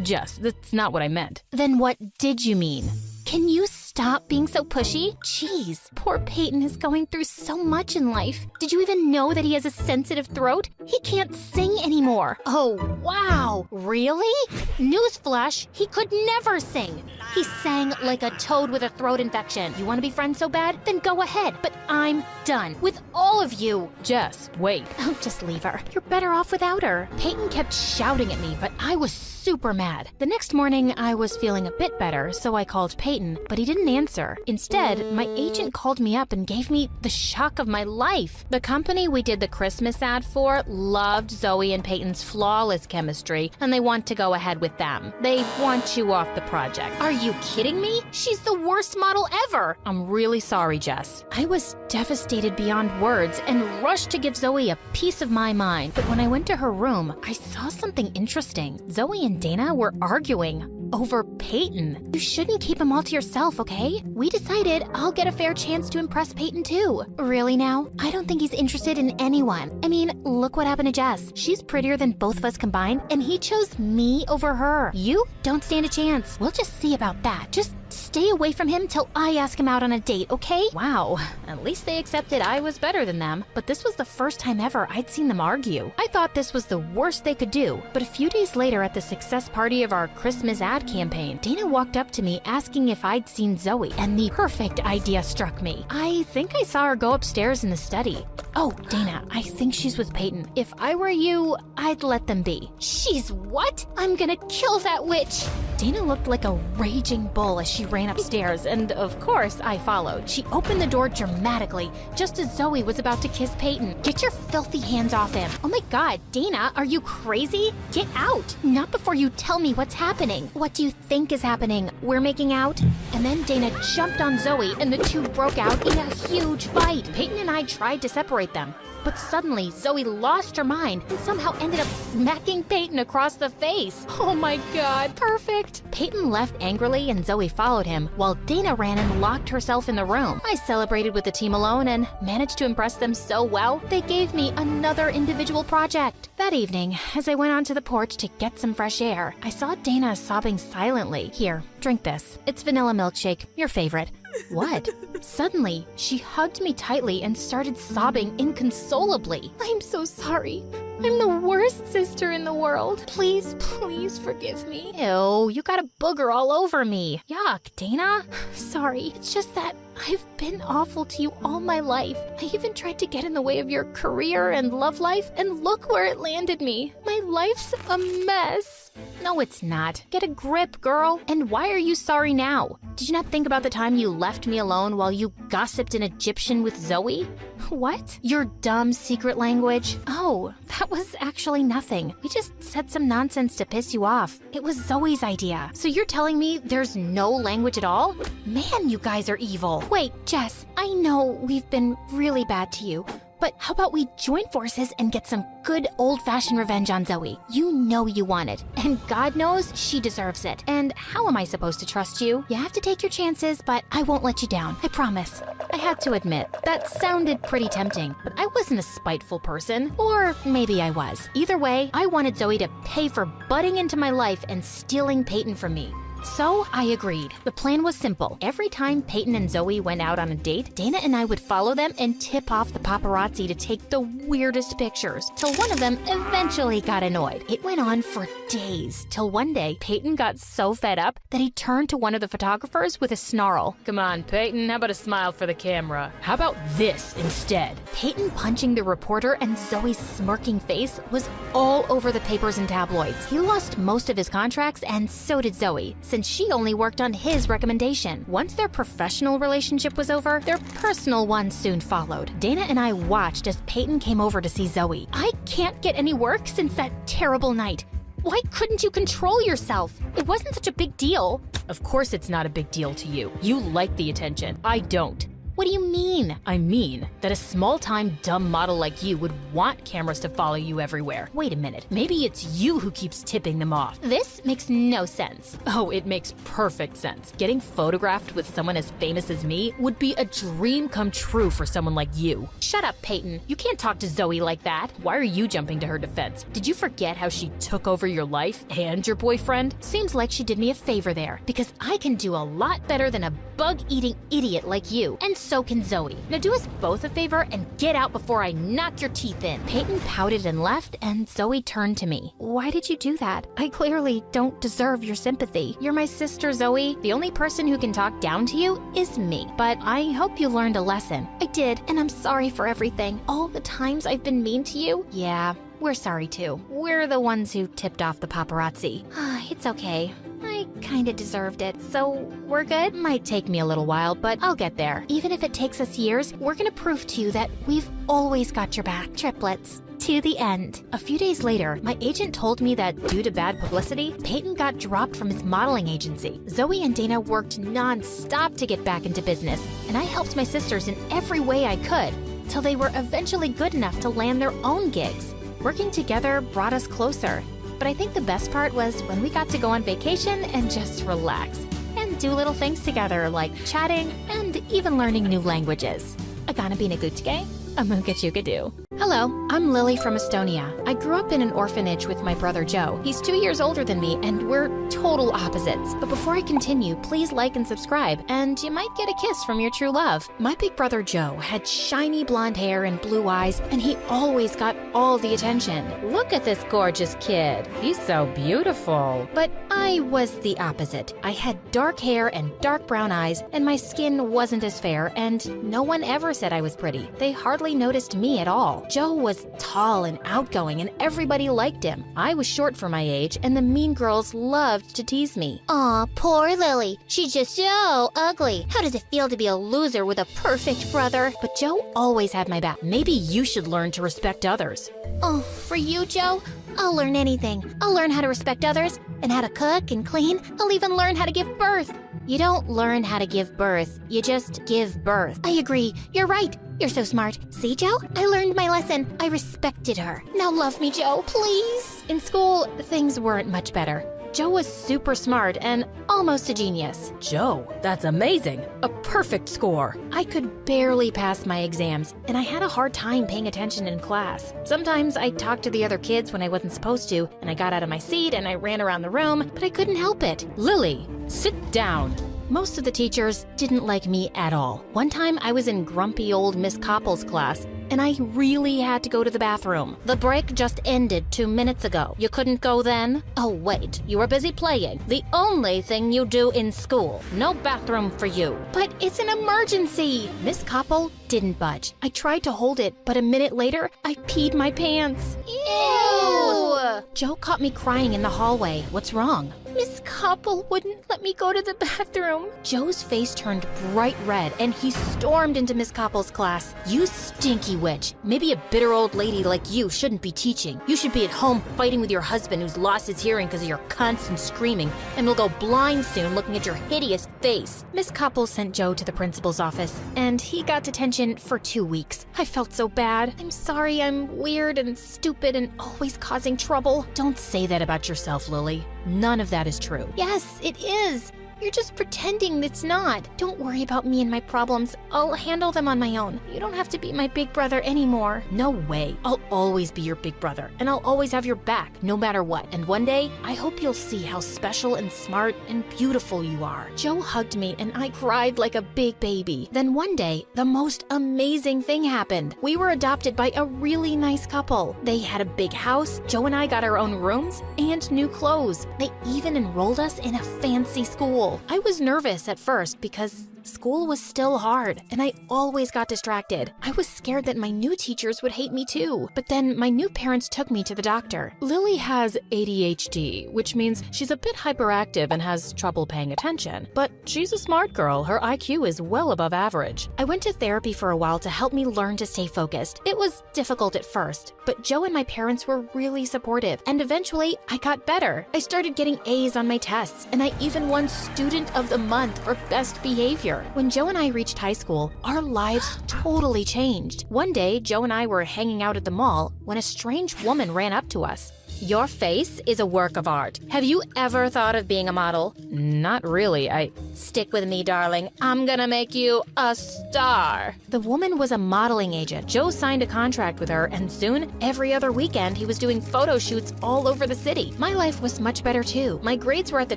Jess, that's not what I meant. Then what did you mean? Can you stop being so pushy? Jeez, poor Peyton is going through so much in life. Did you even know that he has a sensitive throat? He can't sing anymore. Oh, wow. Really? Newsflash, he could never sing. He sang like a toad with a throat infection. You want to be friends so bad? Then go ahead. But I'm done with all of you. Jess, wait. Oh, just leave her. You're better off without her. Peyton kept shouting at me, but I was super mad. The next morning, I was feeling a bit better, so I called Peyton, but he didn't answer. Instead, my agent called me up and gave me the shock of my life. The company we did the Christmas ad for loved Zoe and Peyton's flawless chemistry, and they want to go ahead with them. They want you off the project. Are you kidding me? She's the worst model ever. I'm really sorry, Jess. I was devastated beyond words and rushed to give Zoe a piece of my mind. But when I went to her room, I saw something interesting. Zoe and Dana were arguing over Peyton. You shouldn't keep him all to yourself, okay? We decided I'll get a fair chance to impress Peyton too. Really now? I don't think he's interested in anyone. I mean, look what happened to Jess. She's prettier than both of us combined, and he chose me over her. You don't stand a chance. We'll just see about that. Just stay away from him till I ask him out on a date, okay? Wow, at least they accepted I was better than them. But this was the first time ever I'd seen them argue. I thought this was the worst they could do. But a few days later at the success party of our Christmas ad campaign, Dana walked up to me asking if I'd seen Zoe, and the perfect idea struck me. I think I saw her go upstairs in the study. Oh, Dana, I think she's with Peyton. If I were you, I'd let them be. She's what? I'm gonna kill that witch. Dana looked like a raging bull as she ran upstairs, and of course I followed. She opened the door dramatically, just as Zoe was about to kiss Peyton. Get your filthy hands off him. Oh my God, Dana, are you crazy? Get out. Not before you tell me what's happening. What do you think is happening? We're making out? And then Dana jumped on Zoe, and the two broke out in a huge fight. Peyton and I tried to separate them, but suddenly Zoe lost her mind and somehow ended up smacking Peyton across the face. Oh my God, perfect. Peyton left angrily and Zoe followed him, while Dana ran and locked herself in the room. I celebrated with the team alone and managed to impress them so well, they gave me another individual project. That evening, as I went onto the porch to get some fresh air, I saw Dana sobbing silently. Here, drink this. It's vanilla milkshake, your favorite. What? Suddenly, she hugged me tightly and started sobbing inconsolably. I'm so sorry. I'm the worst sister in the world. Please, please forgive me. Ew, you got a booger all over me. Yuck, Dana. Sorry, it's just that I've been awful to you all my life. I even tried to get in the way of your career and love life, and look where it landed me. My life's a mess. No, it's not. Get a grip, girl. And why are you sorry now? Did you not think about the time you left me alone while you gossiped in Egyptian with Zoe? What? Your dumb secret language? Oh, that was actually nothing. We just said some nonsense to piss you off. It was Zoe's idea. So you're telling me there's no language at all? Man, you guys are evil. Wait, Jess, I know we've been really bad to you, but how about we join forces and get some good old-fashioned revenge on Zoe? You know you want it, and God knows she deserves it. And how am I supposed to trust you? You have to take your chances, but I won't let you down, I promise. I had to admit, that sounded pretty tempting, but I wasn't a spiteful person. Or maybe I was. Either way, I wanted Zoe to pay for butting into my life and stealing Peyton from me. So I agreed. The plan was simple. Every time Peyton and Zoe went out on a date, Dana and I would follow them and tip off the paparazzi to take the weirdest pictures, till one of them eventually got annoyed. It went on for days, till one day Peyton got so fed up that he turned to one of the photographers with a snarl. Come on, Peyton, how about a smile for the camera? How about this instead? Peyton punching the reporter and Zoe's smirking face was all over the papers and tabloids. He lost most of his contracts, and so did Zoe, since she only worked on his recommendation. Once their professional relationship was over, their personal one soon followed. Dana and I watched as Peyton came over to see Zoe. I can't get any work since that terrible night. Why couldn't you control yourself? It wasn't such a big deal. Of course it's not a big deal to you. You like the attention. I don't. What do you mean? I mean that a small-time dumb model like you would want cameras to follow you everywhere. Wait a minute, maybe it's you who keeps tipping them off. This makes no sense. Oh, it makes perfect sense. Getting photographed with someone as famous as me would be a dream come true for someone like you. Shut up, Peyton. You can't talk to Zoe like that. Why are you jumping to her defense? Did you forget how she took over your life and your boyfriend? Seems like she did me a favor there, because I can do a lot better than a bug-eating idiot like you, and so can Zoe. Now do us both a favor and get out before I knock your teeth in. Peyton pouted and left, and Zoe turned to me. Why did you do that? I clearly don't deserve your sympathy. You're my sister, Zoe. The only person who can talk down to you is me. But I hope you learned a lesson. I did, and I'm sorry for everything. All the times I've been mean to you. Yeah, we're sorry too. We're the ones who tipped off the paparazzi. It's okay. I kinda deserved it, so we're good? Might take me a little while, but I'll get there. Even if it takes us years, we're gonna prove to you that we've always got your back. Triplets. To the end. A few days later, my agent told me that due to bad publicity, Peyton got dropped from his modeling agency. Zoe and Dana worked non-stop to get back into business, and I helped my sisters in every way I could, till they were eventually good enough to land their own gigs. Working together brought us closer. But I think the best part was when we got to go on vacation and just relax and do little things together like chatting and even learning new languages. Agana binagutke, amugachukadu. Hello, I'm Lily from Estonia. I grew up in an orphanage with my brother Joe. He's 2 years older than me and we're total opposites. But before I continue, please like and subscribe and you might get a kiss from your true love. My big brother Joe had shiny blonde hair and blue eyes and he always got all the attention. Look at this gorgeous kid. He's so beautiful. But I was the opposite. I had dark hair and dark brown eyes and my skin wasn't as fair and no one ever said I was pretty. They hardly noticed me at all. Joe was tall and outgoing and everybody liked him. I was short for my age and the mean girls loved to tease me. Aw, poor Lily. She's just so ugly. How does it feel to be a loser with a perfect brother? But Joe always had my back. Maybe you should learn to respect others. Oh, for you, Joe? I'll learn anything. I'll learn how to respect others and how to cook and clean. I'll even learn how to give birth. You don't learn how to give birth. You just give birth. I agree. You're right. You're so smart. See, Joe? I learned my lesson. I respected her. Now love me, Joe, please. In school, things weren't much better. Joe was super smart and almost a genius. Joe, that's amazing. A perfect score. I could barely pass my exams, and I had a hard time paying attention in class. Sometimes I talked to the other kids when I wasn't supposed to, and I got out of my seat and I ran around the room, but I couldn't help it. Lily, sit down. Most of the teachers didn't like me at all. One time I was in grumpy old Miss Koppel's class, and I really had to go to the bathroom. The break just ended 2 minutes ago. You couldn't go then? Oh wait, you were busy playing. The only thing you do in school. No bathroom for you. But it's an emergency! Miss Koppel didn't budge. I tried to hold it, but a minute later, I peed my pants. Ew! Joe caught me crying in the hallway. What's wrong? Miss Koppel wouldn't let me go to the bathroom. Joe's face turned bright red and he stormed into Miss Koppel's class. You stinky witch. Maybe a bitter old lady like you shouldn't be teaching. You should be at home fighting with your husband who's lost his hearing because of your constant screaming and will go blind soon looking at your hideous face. Miss Koppel sent Joe to the principal's office and he got detention for 2 weeks. I felt so bad. I'm sorry I'm weird and stupid and always causing trouble. Don't say that about yourself, Lily. None of that is true. Yes, it is. You're just pretending it's not. Don't worry about me and my problems. I'll handle them on my own. You don't have to be my big brother anymore. No way. I'll always be your big brother, and I'll always have your back, no matter what. And one day, I hope you'll see how special and smart and beautiful you are. Joe hugged me, and I cried like a big baby. Then one day, the most amazing thing happened. We were adopted by a really nice couple. They had a big house, Joe and I got our own rooms, and new clothes. They even enrolled us in a fancy school. I was nervous at first because school was still hard, and I always got distracted. I was scared that my new teachers would hate me too. But then my new parents took me to the doctor. Lily has ADHD, which means she's a bit hyperactive and has trouble paying attention. But she's a smart girl. Her IQ is well above average. I went to therapy for a while to help me learn to stay focused. It was difficult at first, but Joe and my parents were really supportive, and eventually I got better. I started getting A's on my tests, and I even won Student of the Month for best behavior. year. When Joe and I reached high school, our lives totally changed. One day, Joe and I were hanging out at the mall when a strange woman ran up to us. Your face is a work of art. Have you ever thought of being a model? Not really, Stick with me, darling. I'm gonna make you a star. The woman was a modeling agent. Joe signed a contract with her, and soon, every other weekend, he was doing photo shoots all over the city. My life was much better too. My grades were at the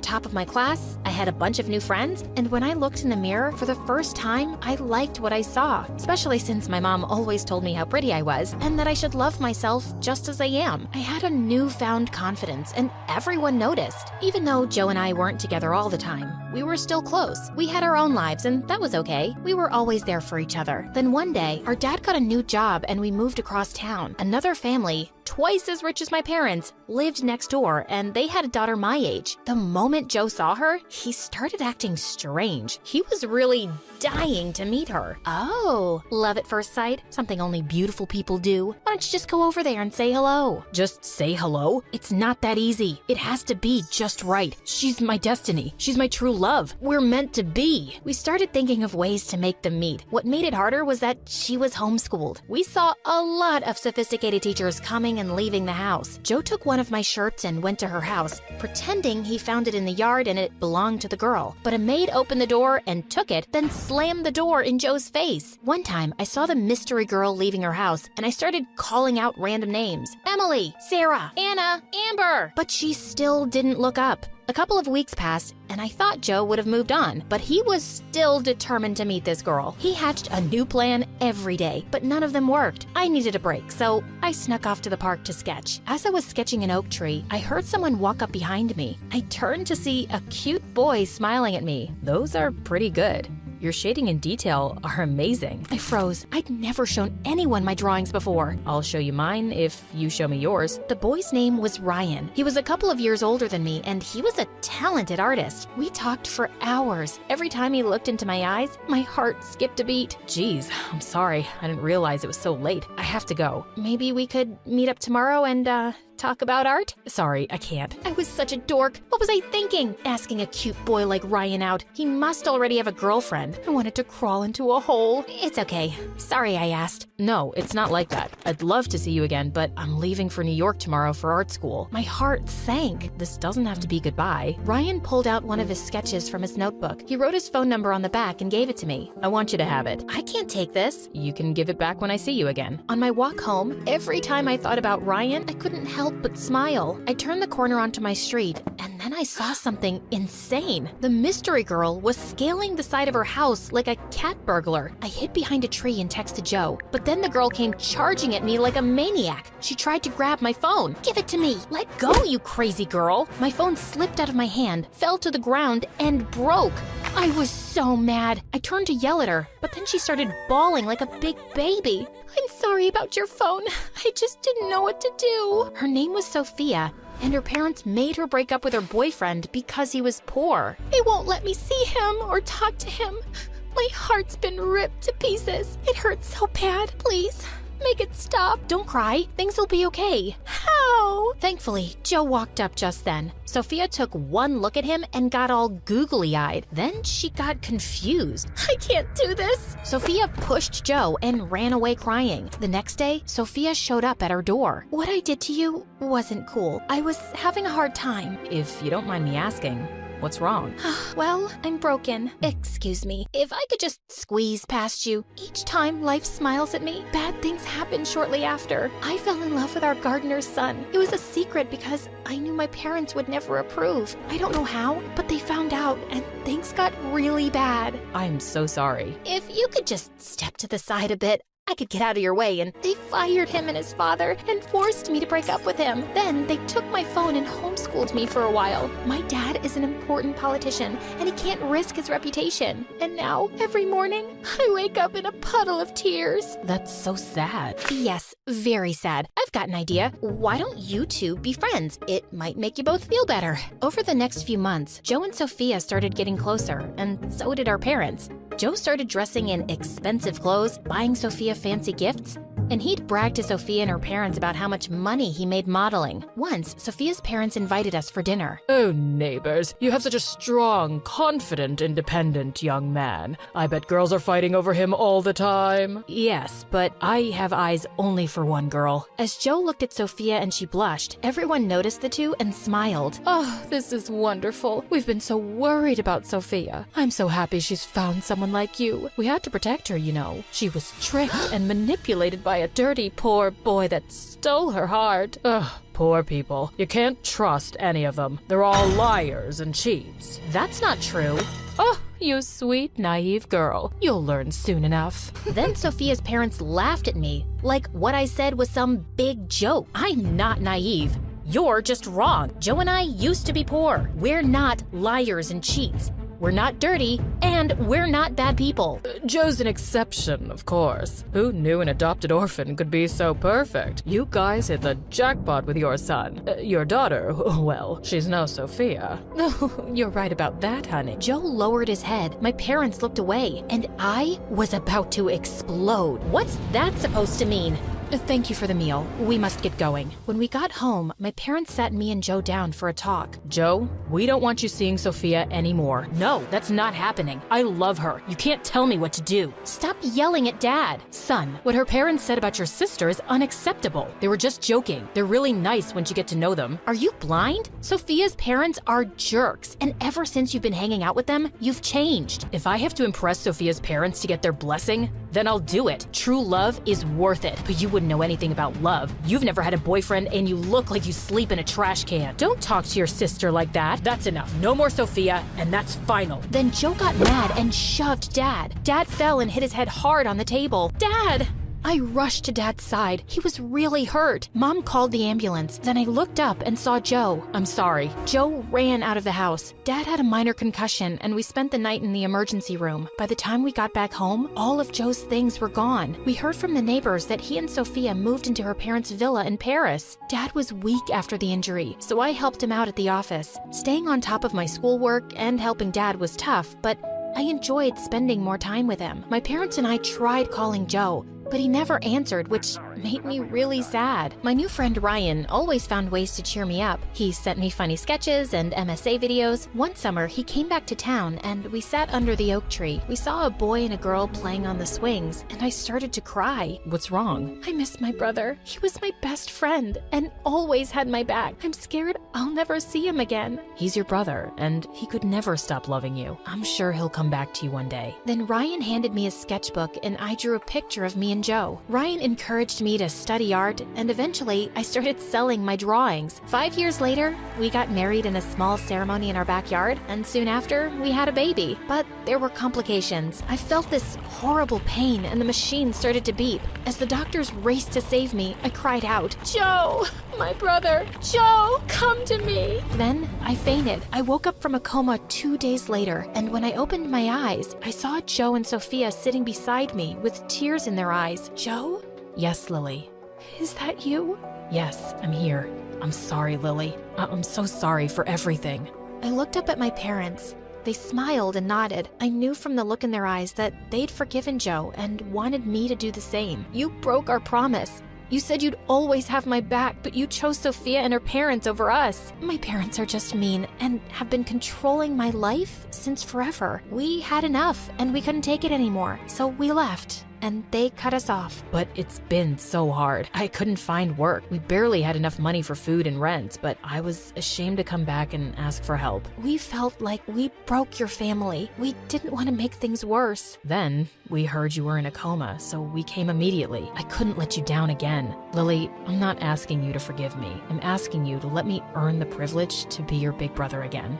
top of my class, I had a bunch of new friends, and when I looked in the mirror for the first time, I liked what I saw, especially since my mom always told me how pretty I was, and that I should love myself just as I am. I had a newfound confidence, and everyone noticed. Even though Joe and I weren't together all the time, we were still close. We had our own lives, and that was okay. We were always there for each other. Then one day, our dad got a new job and we moved across town. Another family, twice as rich as my parents, lived next door, and they had a daughter my age. The moment Joe saw her, he started acting strange. He was really dying to meet her. Oh, love at first sight? Something only beautiful people do. Why don't you just go over there and say hello? Just say hello? It's not that easy. It has to be just right. She's my destiny. She's my true love. We're meant to be. We started thinking of ways to make them meet. What made it harder was that she was homeschooled. We saw a lot of sophisticated teachers coming and leaving the house. Joe took one of my shirts and went to her house, pretending he found it in the yard and it belonged to the girl. But a maid opened the door and took it, then slammed the door in Joe's face. One time, I saw the mystery girl leaving her house, and I started calling out random names. Emily, Sarah, Anna, Amber. But she still didn't look up. A couple of weeks passed, and I thought Joe would have moved on, but he was still determined to meet this girl. He hatched a new plan every day, but none of them worked. I needed a break, so I snuck off to the park to sketch. As I was sketching an oak tree, I heard someone walk up behind me. I turned to see a cute boy smiling at me. Those are pretty good. Your shading and detail are amazing. I froze. I'd never shown anyone my drawings before. I'll show you mine if you show me yours. The boy's name was Ryan. He was a couple of years older than me, and he was a talented artist. We talked for hours. Every time he looked into my eyes, my heart skipped a beat. Geez, I'm sorry. I didn't realize it was so late. I have to go. Maybe we could meet up tomorrow and, talk about art? Sorry, I can't. I was such a dork. What was I thinking? Asking a cute boy like Ryan out. He must already have a girlfriend. I wanted to crawl into a hole. It's okay. Sorry I asked. No, it's not like that. I'd love to see you again, but I'm leaving for New York tomorrow for art school. My heart sank. This doesn't have to be goodbye. Ryan pulled out one of his sketches from his notebook. He wrote his phone number on the back and gave it to me. I want you to have it. I can't take this. You can give it back when I see you again. On my walk home, every time I thought about Ryan, I couldn't help but smile. I turned the corner onto my street, and then I saw something insane. The mystery girl was scaling the side of her house like a cat burglar. I hid behind a tree and texted Joe, but then the girl came charging at me like a maniac. She tried to grab my phone. Give it to me. Let go, you crazy girl. My phone slipped out of my hand, fell to the ground, and broke. I was so mad. I turned to yell at her, but then she started bawling like a big baby. I'm sorry about your phone. I just didn't know what to do. Her name was Sophia, and her parents made her break up with her boyfriend because he was poor. They won't let me see him or talk to him. My heart's been ripped to pieces. It hurts so bad. Please, make it stop. Don't cry. Things will be okay. How? Thankfully, Joe walked up just then. Sophia took one look at him and got all googly-eyed. Then she got confused. I can't do this. Sophia pushed Joe and ran away crying. The next day, Sophia showed up at her door. What I did to you wasn't cool. I was having a hard time. If you don't mind me asking, what's wrong? Well, I'm broken. Excuse me. If I could just squeeze past you. Each time life smiles at me, bad things happen shortly after. I fell in love with our gardener's son. It was a secret because I knew my parents would never approve. I don't know how, but they found out and things got really bad. I'm so sorry. If you could just step to the side a bit, I could get out of your way, and they fired him and his father and forced me to break up with him. Then they took my phone and homeschooled me for a while. My dad is an important politician, and he can't risk his reputation. And now, every morning, I wake up in a puddle of tears. That's so sad. Yes, very sad. I've got an idea. Why don't you two be friends? It might make you both feel better. Over the next few months, Joe and Sophia started getting closer, and so did our parents. Joe started dressing in expensive clothes, buying Sophia fancy gifts. and he'd brag to Sophia and her parents about how much money he made modeling. Once, Sophia's parents invited us for dinner. Oh, neighbors, you have such a strong, confident, independent young man. I bet girls are fighting over him all the time. Yes, but I have eyes only for one girl. As Joe looked at Sophia and she blushed, everyone noticed the two and smiled. Oh, this is wonderful. We've been so worried about Sophia. I'm so happy she's found someone like you. We had to protect her, you know. She was tricked and manipulated by a dirty, poor boy that stole her heart. Ugh. Poor people. You can't trust any of them. They're all liars and cheats. That's not true. Oh, you sweet, naive girl. You'll learn soon enough. Then Sophia's parents laughed at me, like what I said was some big joke. I'm not naive. You're just wrong. Joe and I used to be poor. We're not liars and cheats. We're not dirty, and we're not bad people. Joe's an exception, of course. Who knew an adopted orphan could be so perfect? You guys hit the jackpot with your son. Your daughter, well, she's no Sophia. Oh, you're right about that, honey. Joe lowered his head. My parents looked away, and I was about to explode. What's that supposed to mean? Thank you for the meal. We must get going. When we got home, my parents sat me and Joe down for a talk. Joe, we don't want you seeing Sophia anymore. No, that's not happening. I love her. You can't tell me what to do. Stop yelling at Dad. Son, what her parents said about your sister is unacceptable. They were just joking. They're really nice once you get to know them. Are you blind? Sophia's parents are jerks, and ever since you've been hanging out with them, you've changed. If I have to impress Sophia's parents to get their blessing, then I'll do it. True love is worth it. But you wouldn't know anything about love. You've never had a boyfriend and you look like you sleep in a trash can. Don't talk to your sister like that. That's enough. No more Sophia, and that's final. Then Joe got mad and shoved Dad. Dad fell and hit his head hard on the table. Dad! I rushed to Dad's side. He was really hurt. Mom called the ambulance. Then I looked up and saw Joe. I'm sorry. Joe ran out of the house. Dad had a minor concussion, and we spent the night in the emergency room. By the time we got back home, all of Joe's things were gone. We heard from the neighbors that he and Sophia moved into her parents' villa in Paris. Dad was weak after the injury, so I helped him out at the office. Staying on top of my schoolwork and helping Dad was tough, but I enjoyed spending more time with him. My parents and I tried calling Joe, but he never answered, which made me really sad. My new friend Ryan always found ways to cheer me up. He sent me funny sketches and MSA videos. One summer, he came back to town and we sat under the oak tree. We saw a boy and a girl playing on the swings, and I started to cry. What's wrong? I miss my brother. He was my best friend and always had my back. I'm scared I'll never see him again. He's your brother, and he could never stop loving you. I'm sure he'll come back to you one day. Then Ryan handed me a sketchbook and I drew a picture of me and Joe. Ryan encouraged me to study art, and eventually I started selling my drawings. 5 years later, we got married in a small ceremony in our backyard, and soon after, we had a baby. But there were complications. I felt this horrible pain and the machine started to beep. As the doctors raced to save me, I cried out, "Joe, my brother, Joe, come to me." Then I fainted. I woke up from a coma 2 days later, and when I opened my eyes, I saw Joe and Sophia sitting beside me with tears in their eyes. Joe? Yes, Lily. Is that you? Yes, I'm here. I'm sorry, Lily. I'm so sorry for everything. I looked up at my parents. They smiled and nodded. I knew from the look in their eyes that they'd forgiven Joe and wanted me to do the same. You broke our promise. You said you'd always have my back, but you chose Sophia and her parents over us. My parents are just mean and have been controlling my life since forever. We had enough and we couldn't take it anymore, so we left. And they cut us off. But it's been so hard. I couldn't find work. We barely had enough money for food and rent, but I was ashamed to come back and ask for help. We felt like we broke your family. We didn't want to make things worse. Then we heard you were in a coma, so we came immediately. I couldn't let you down again. Lily, I'm not asking you to forgive me. I'm asking you to let me earn the privilege to be your big brother again.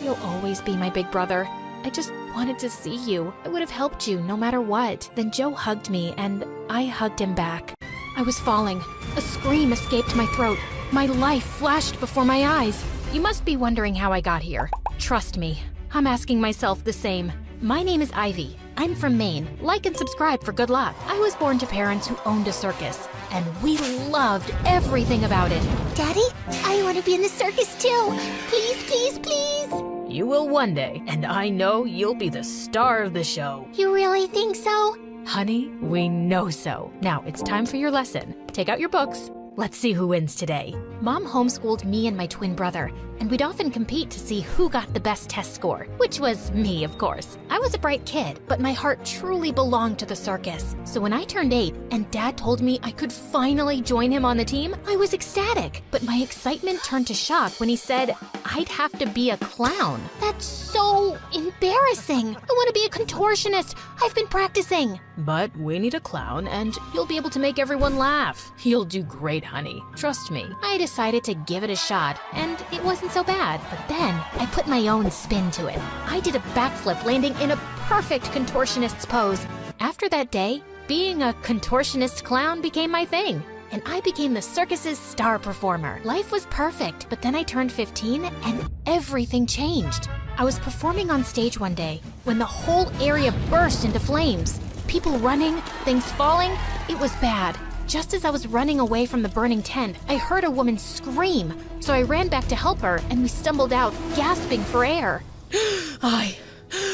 You'll always be my big brother. I just wanted to see you. I would have helped you no matter what. Then Joe hugged me and I hugged him back. I was falling. A scream escaped my throat. My life flashed before my eyes. You must be wondering how I got here. Trust me, I'm asking myself the same. My name is Ivy. I'm from Maine. Like and subscribe for good luck. I was born to parents who owned a circus, and we loved everything about it. Daddy, I want to be in the circus too. Please, please, please. You will one day, and I know you'll be the star of the show. You really think so? Honey, we know so. Now it's time for your lesson. Take out your books. Let's see who wins today. Mom homeschooled me and my twin brother, and we'd often compete to see who got the best test score, which was me, of course. I was a bright kid, but my heart truly belonged to the circus. So when I turned 8 and Dad told me I could finally join him on the team, I was ecstatic. But my excitement turned to shock when he said I'd have to be a clown. That's so embarrassing. I want to be a contortionist. I've been practicing. But we need a clown, and you'll be able to make everyone laugh. You'll do great, honey. Trust me. I decided to give it a shot, and it wasn't so bad. But then I put my own spin to it. I did a backflip, landing in a perfect contortionist's pose. After that day, being a contortionist clown became my thing, and I became the circus's star performer. Life was perfect, but then I turned 15 and everything changed. I was performing on stage one day when the whole area burst into flames. People running, things falling. It was bad. Just as I was running away from the burning tent, I heard a woman scream. So I ran back to help her, and we stumbled out, gasping for air.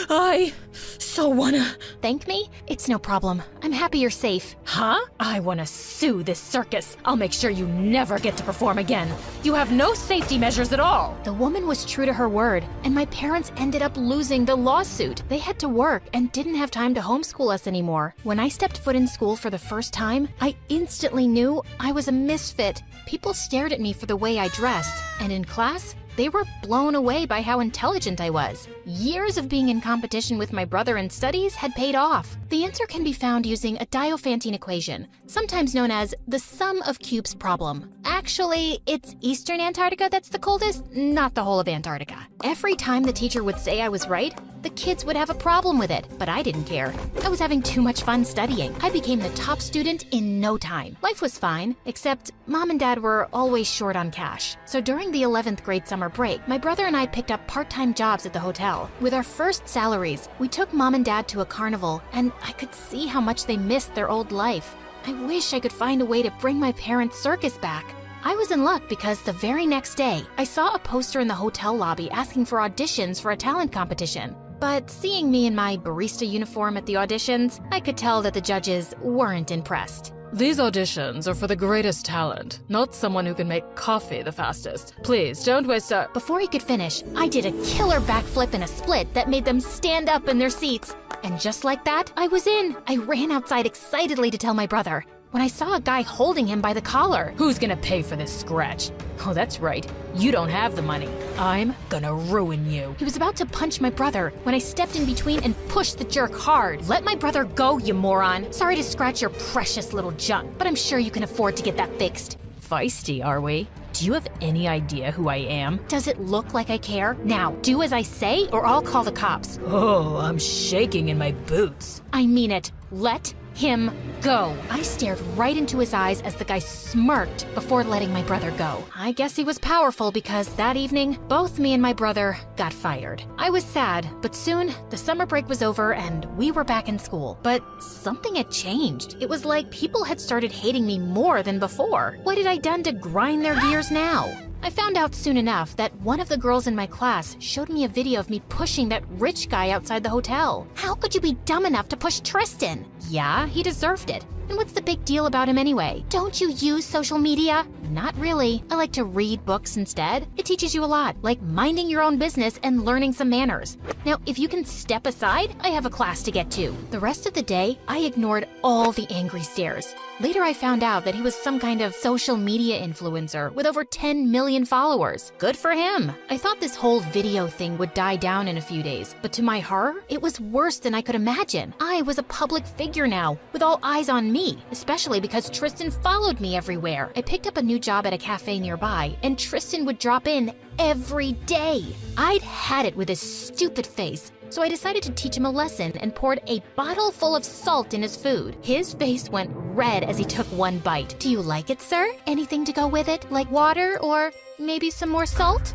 I so wanna... Thank me? It's no problem. I'm happy you're safe. Huh? I wanna sue this circus. I'll make sure you never get to perform again. You have no safety measures at all. The woman was true to her word, and my parents ended up losing the lawsuit. They had to work and didn't have time to homeschool us anymore. When I stepped foot in school for the first time, I instantly knew I was a misfit. People stared at me for the way I dressed, and in class, they were blown away by how intelligent I was. Years of being in competition with my brother in studies had paid off. The answer can be found using a Diophantine equation, sometimes known as the sum of cubes problem. Actually, it's Eastern Antarctica that's the coldest, not the whole of Antarctica. Every time the teacher would say I was right, the kids would have a problem with it, but I didn't care. I was having too much fun studying. I became the top student in no time. Life was fine, except Mom and Dad were always short on cash. So during the 11th grade summer break, my brother and I picked up part-time jobs at the hotel. With our first salaries, we took Mom and Dad to a carnival, and I could see how much they missed their old life. I wish I could find a way to bring my parents' circus back. I was in luck because the very next day, I saw a poster in the hotel lobby asking for auditions for a talent competition. But seeing me in my barista uniform at the auditions, I could tell that the judges weren't impressed. These auditions are for the greatest talent, not someone who can make coffee the fastest. Please, don't waste a... Before he could finish, I did a killer backflip and a split that made them stand up in their seats. And just like that, I was in. I ran outside excitedly to tell my brother, when I saw a guy holding him by the collar. Who's gonna pay for this scratch? Oh, that's right. You don't have the money. I'm gonna ruin you. He was about to punch my brother when I stepped in between and pushed the jerk hard. Let my brother go, you moron. Sorry to scratch your precious little junk, but I'm sure you can afford to get that fixed. Feisty, are we? Do you have any idea who I am? Does it look like I care? Now, do as I say or I'll call the cops. Oh, I'm shaking in my boots. I mean it. Let him go. I stared right into his eyes as the guy smirked before letting my brother go. I guess he was powerful because that evening, both me and my brother got fired. I was sad, but soon the summer break was over and we were back in school. But something had changed. It was like people had started hating me more than before. What had I done to grind their gears now? I found out soon enough that one of the girls in my class showed me a video of me pushing that rich guy outside the hotel. How could you be dumb enough to push Tristan? Yeah, he deserved it. And what's the big deal about him anyway? Don't you use social media? Not really. I like to read books instead. It teaches you a lot, like minding your own business and learning some manners. Now, if you can step aside, I have a class to get to. The rest of the day, I ignored all the angry stares. Later, I found out that he was some kind of social media influencer with over 10 million followers. Good for him. I thought this whole video thing would die down in a few days, but to my horror, it was worse than I could imagine. I was a public figure now, with all eyes on me, especially because Tristan followed me everywhere. I picked up a new job at a cafe nearby, and Tristan would drop in every day. I'd had it with his stupid face. So I decided to teach him a lesson and poured a bottle full of salt in his food. His face went red as he took one bite. Do you like it, sir? Anything to go with it, like water or maybe some more salt?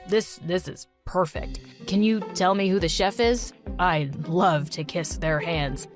This is perfect. Can you tell me who the chef is? I'd love to kiss their hands.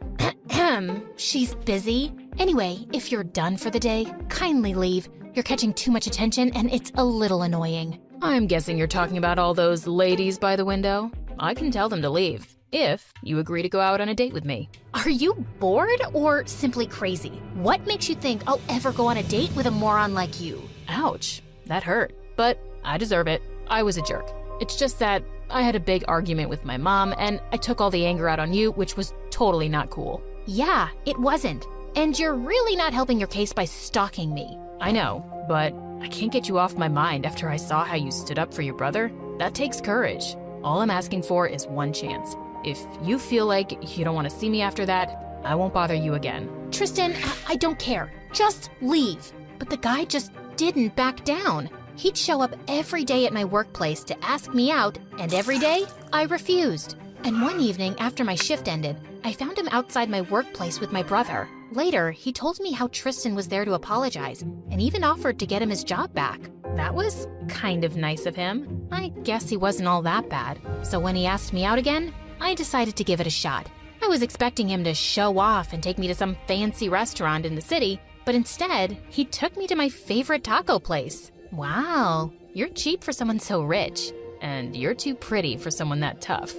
She's busy. Anyway, if you're done for the day, kindly leave. You're catching too much attention and it's a little annoying. I'm guessing you're talking about all those ladies by the window. I can tell them to leave. if you agree to go out on a date with me. Are you bored or simply crazy? What makes you think I'll ever go on a date with a moron like you? Ouch, that hurt. But I deserve it. I was a jerk. It's just that I had a big argument with my mom and I took all the anger out on you, which was totally not cool. Yeah, it wasn't. And you're really not helping your case by stalking me. I know, but I can't get you off my mind after I saw how you stood up for your brother. That takes courage. All I'm asking for is one chance. If you feel like you don't want to see me after that, I won't bother you again. Tristan, I don't care. Just leave. But the guy just didn't back down. He'd show up every day at my workplace to ask me out, and every day, I refused. And one evening after my shift ended, I found him outside my workplace with my brother. Later, he told me how Tristan was there to apologize, and even offered to get him his job back. That was kind of nice of him. I guess he wasn't all that bad. So when he asked me out again, I decided to give it a shot. I was expecting him to show off and take me to some fancy restaurant in the city, but instead, he took me to my favorite taco place. Wow, you're cheap for someone so rich. And you're too pretty for someone that tough.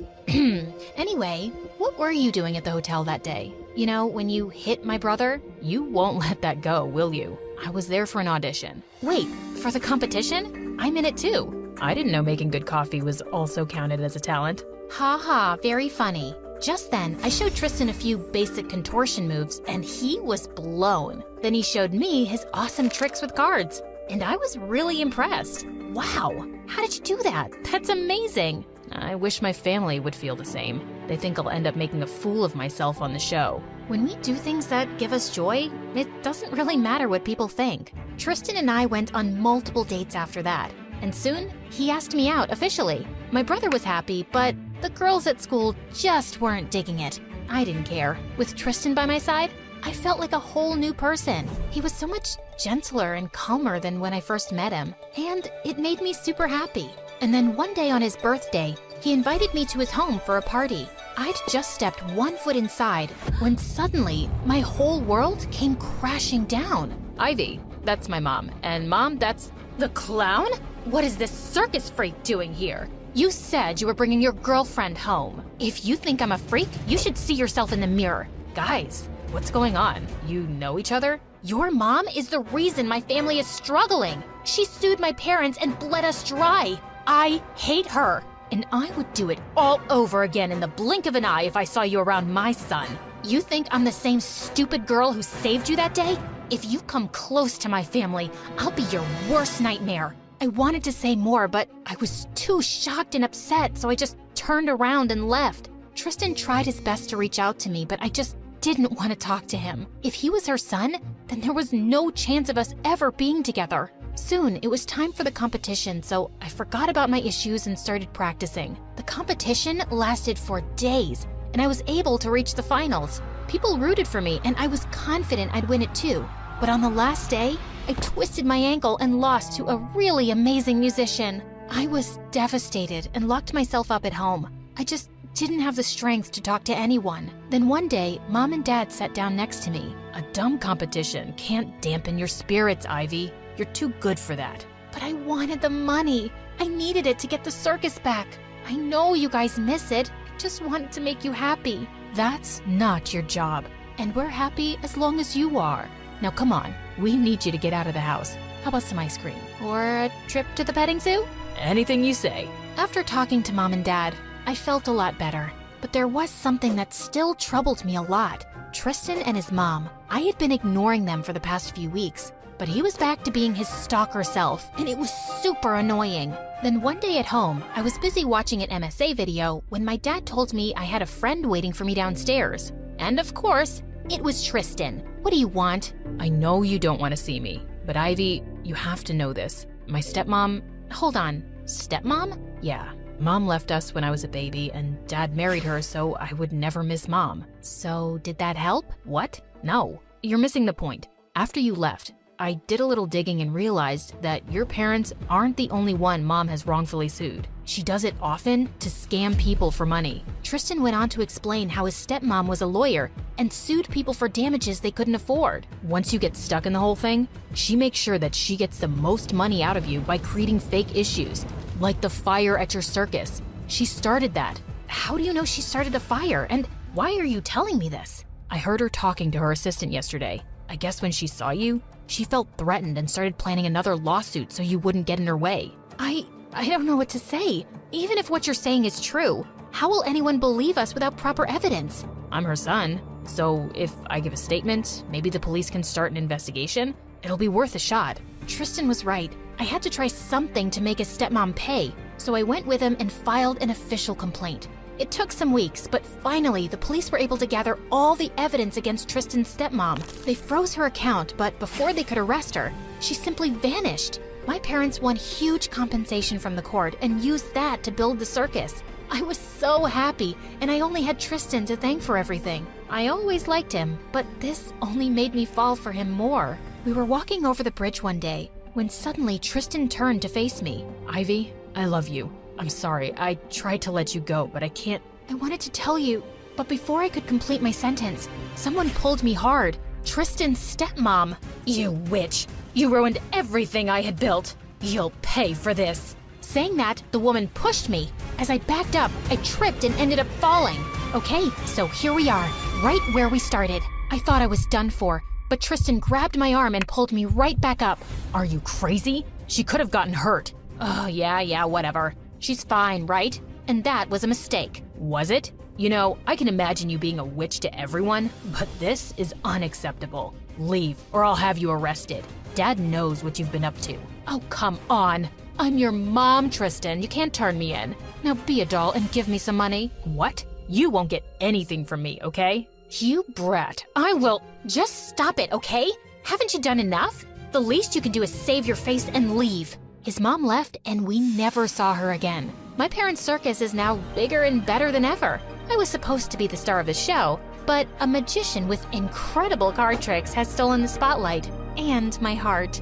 Anyway, what were you doing at the hotel that day? You know, when you hit my brother? You won't let that go, will you? I was there for an audition. Wait, for the competition? I'm in it too. I didn't know making good coffee was also counted as a talent. Ha ha, very funny. Just then, I showed Tristan a few basic contortion moves, and he was blown. Then he showed me his awesome tricks with cards, and I was really impressed. Wow, how did you do that? That's amazing. I wish my family would feel the same. They think I'll end up making a fool of myself on the show. When we do things that give us joy, it doesn't really matter what people think. Tristan and I went on multiple dates after that, and soon he asked me out officially. My brother was happy, but the girls at school just weren't digging it. I didn't care. With Tristan by my side, I felt like a whole new person. He was so much gentler and calmer than when I first met him, and it made me super happy. And then one day on his birthday, he invited me to his home for a party. I'd just stepped one foot inside when suddenly my whole world came crashing down. Ivy, that's my mom, and Mom, that's the clown? What is this circus freak doing here? You said you were bringing your girlfriend home. If you think I'm a freak, you should see yourself in the mirror. Guys, what's going on? You know each other? Your mom is the reason my family is struggling. She sued my parents and bled us dry. I hate her, and I would do it all over again in the blink of an eye if I saw you around my son. You think I'm the same stupid girl who saved you that day? If you come close to my family, I'll be your worst nightmare. I wanted to say more, but I was too shocked and upset, so I just turned around and left. Tristan tried his best to reach out to me, but I just didn't want to talk to him. If he was her son, then there was no chance of us ever being together. Soon, it was time for the competition, so I forgot about my issues and started practicing. The competition lasted for days, and I was able to reach the finals. People rooted for me, and I was confident I'd win it too. But on the last day, I twisted my ankle and lost to a really amazing musician. I was devastated and locked myself up at home. I just didn't have the strength to talk to anyone. Then one day, Mom and Dad sat down next to me. A dumb competition can't dampen your spirits, Ivy. You're too good for that. But I wanted the money. I needed it to get the circus back. I know you guys miss it. I just wanted to make you happy. That's not your job. And we're happy as long as you are. Now come on, we need you to get out of the house. How about some ice cream? Or a trip to the petting zoo? Anything you say. After talking to Mom and Dad, I felt a lot better. But there was something that still troubled me a lot. Tristan and his mom. I had been ignoring them for the past few weeks, but he was back to being his stalker self, and it was super annoying. Then one day at home, I was busy watching an MSA video when my dad told me I had a friend waiting for me downstairs. And of course, it was Tristan. What do you want? I know you don't want to see me, but Ivy, you have to know this. My stepmom... Hold on, stepmom? Yeah. Mom left us when I was a baby, and Dad married her so I would never miss Mom. So did that help? What? No. You're missing the point. After you left, I did a little digging and realized that your parents aren't the only one Mom has wrongfully sued. She does it often to scam people for money. Tristan went on to explain how his stepmom was a lawyer and sued people for damages they couldn't afford. Once you get stuck in the whole thing, she makes sure that she gets the most money out of you by creating fake issues, like the fire at your circus. She started that. how do you know she started a fire? And why are you telling me this? I heard her talking to her assistant yesterday. I guess when she saw you, she felt threatened and started planning another lawsuit so you wouldn't get in her way. I don't know what to say. Even if what you're saying is true, how will anyone believe us without proper evidence? I'm her son, so if I give a statement, maybe the police can start an investigation. It'll be worth a shot. Tristan was right. I had to try something to make his stepmom pay, so I went with him and filed an official complaint. It took some weeks, but finally the police were able to gather all the evidence against Tristan's stepmom. They froze her account, but before they could arrest her, she simply vanished. My parents won huge compensation from the court and used that to build the circus. I was so happy, and I only had Tristan to thank for everything. I always liked him, but this only made me fall for him more. We were walking over the bridge one day when suddenly Tristan turned to face me. Ivy, I love you. I'm sorry, I tried to let you go, but I can't. I wanted to tell you, but before I could complete my sentence, someone pulled me hard. Tristan's stepmom. You witch! You ruined everything I had built! You'll pay for this! Saying that, the woman pushed me. As I backed up, I tripped and ended up falling. Okay, so here we are, right where we started. I thought I was done for, but Tristan grabbed my arm and pulled me right back up. Are you crazy? She could have gotten hurt. Oh, yeah, whatever. She's fine, right? And that was a mistake. Was it? You know, I can imagine you being a witch to everyone, but this is unacceptable. Leave, or I'll have you arrested. Dad knows what you've been up to. Oh, come on. I'm your mom, Tristan. You can't turn me in. Now be a doll and give me some money. What? You won't get anything from me, okay? You brat. I will. Just stop it, okay? Haven't you done enough? The least you can do is save your face and leave. His mom left and we never saw her again. My parents' circus is now bigger and better than ever. I was supposed to be the star of the show, but a magician with incredible card tricks has stolen the spotlight and my heart.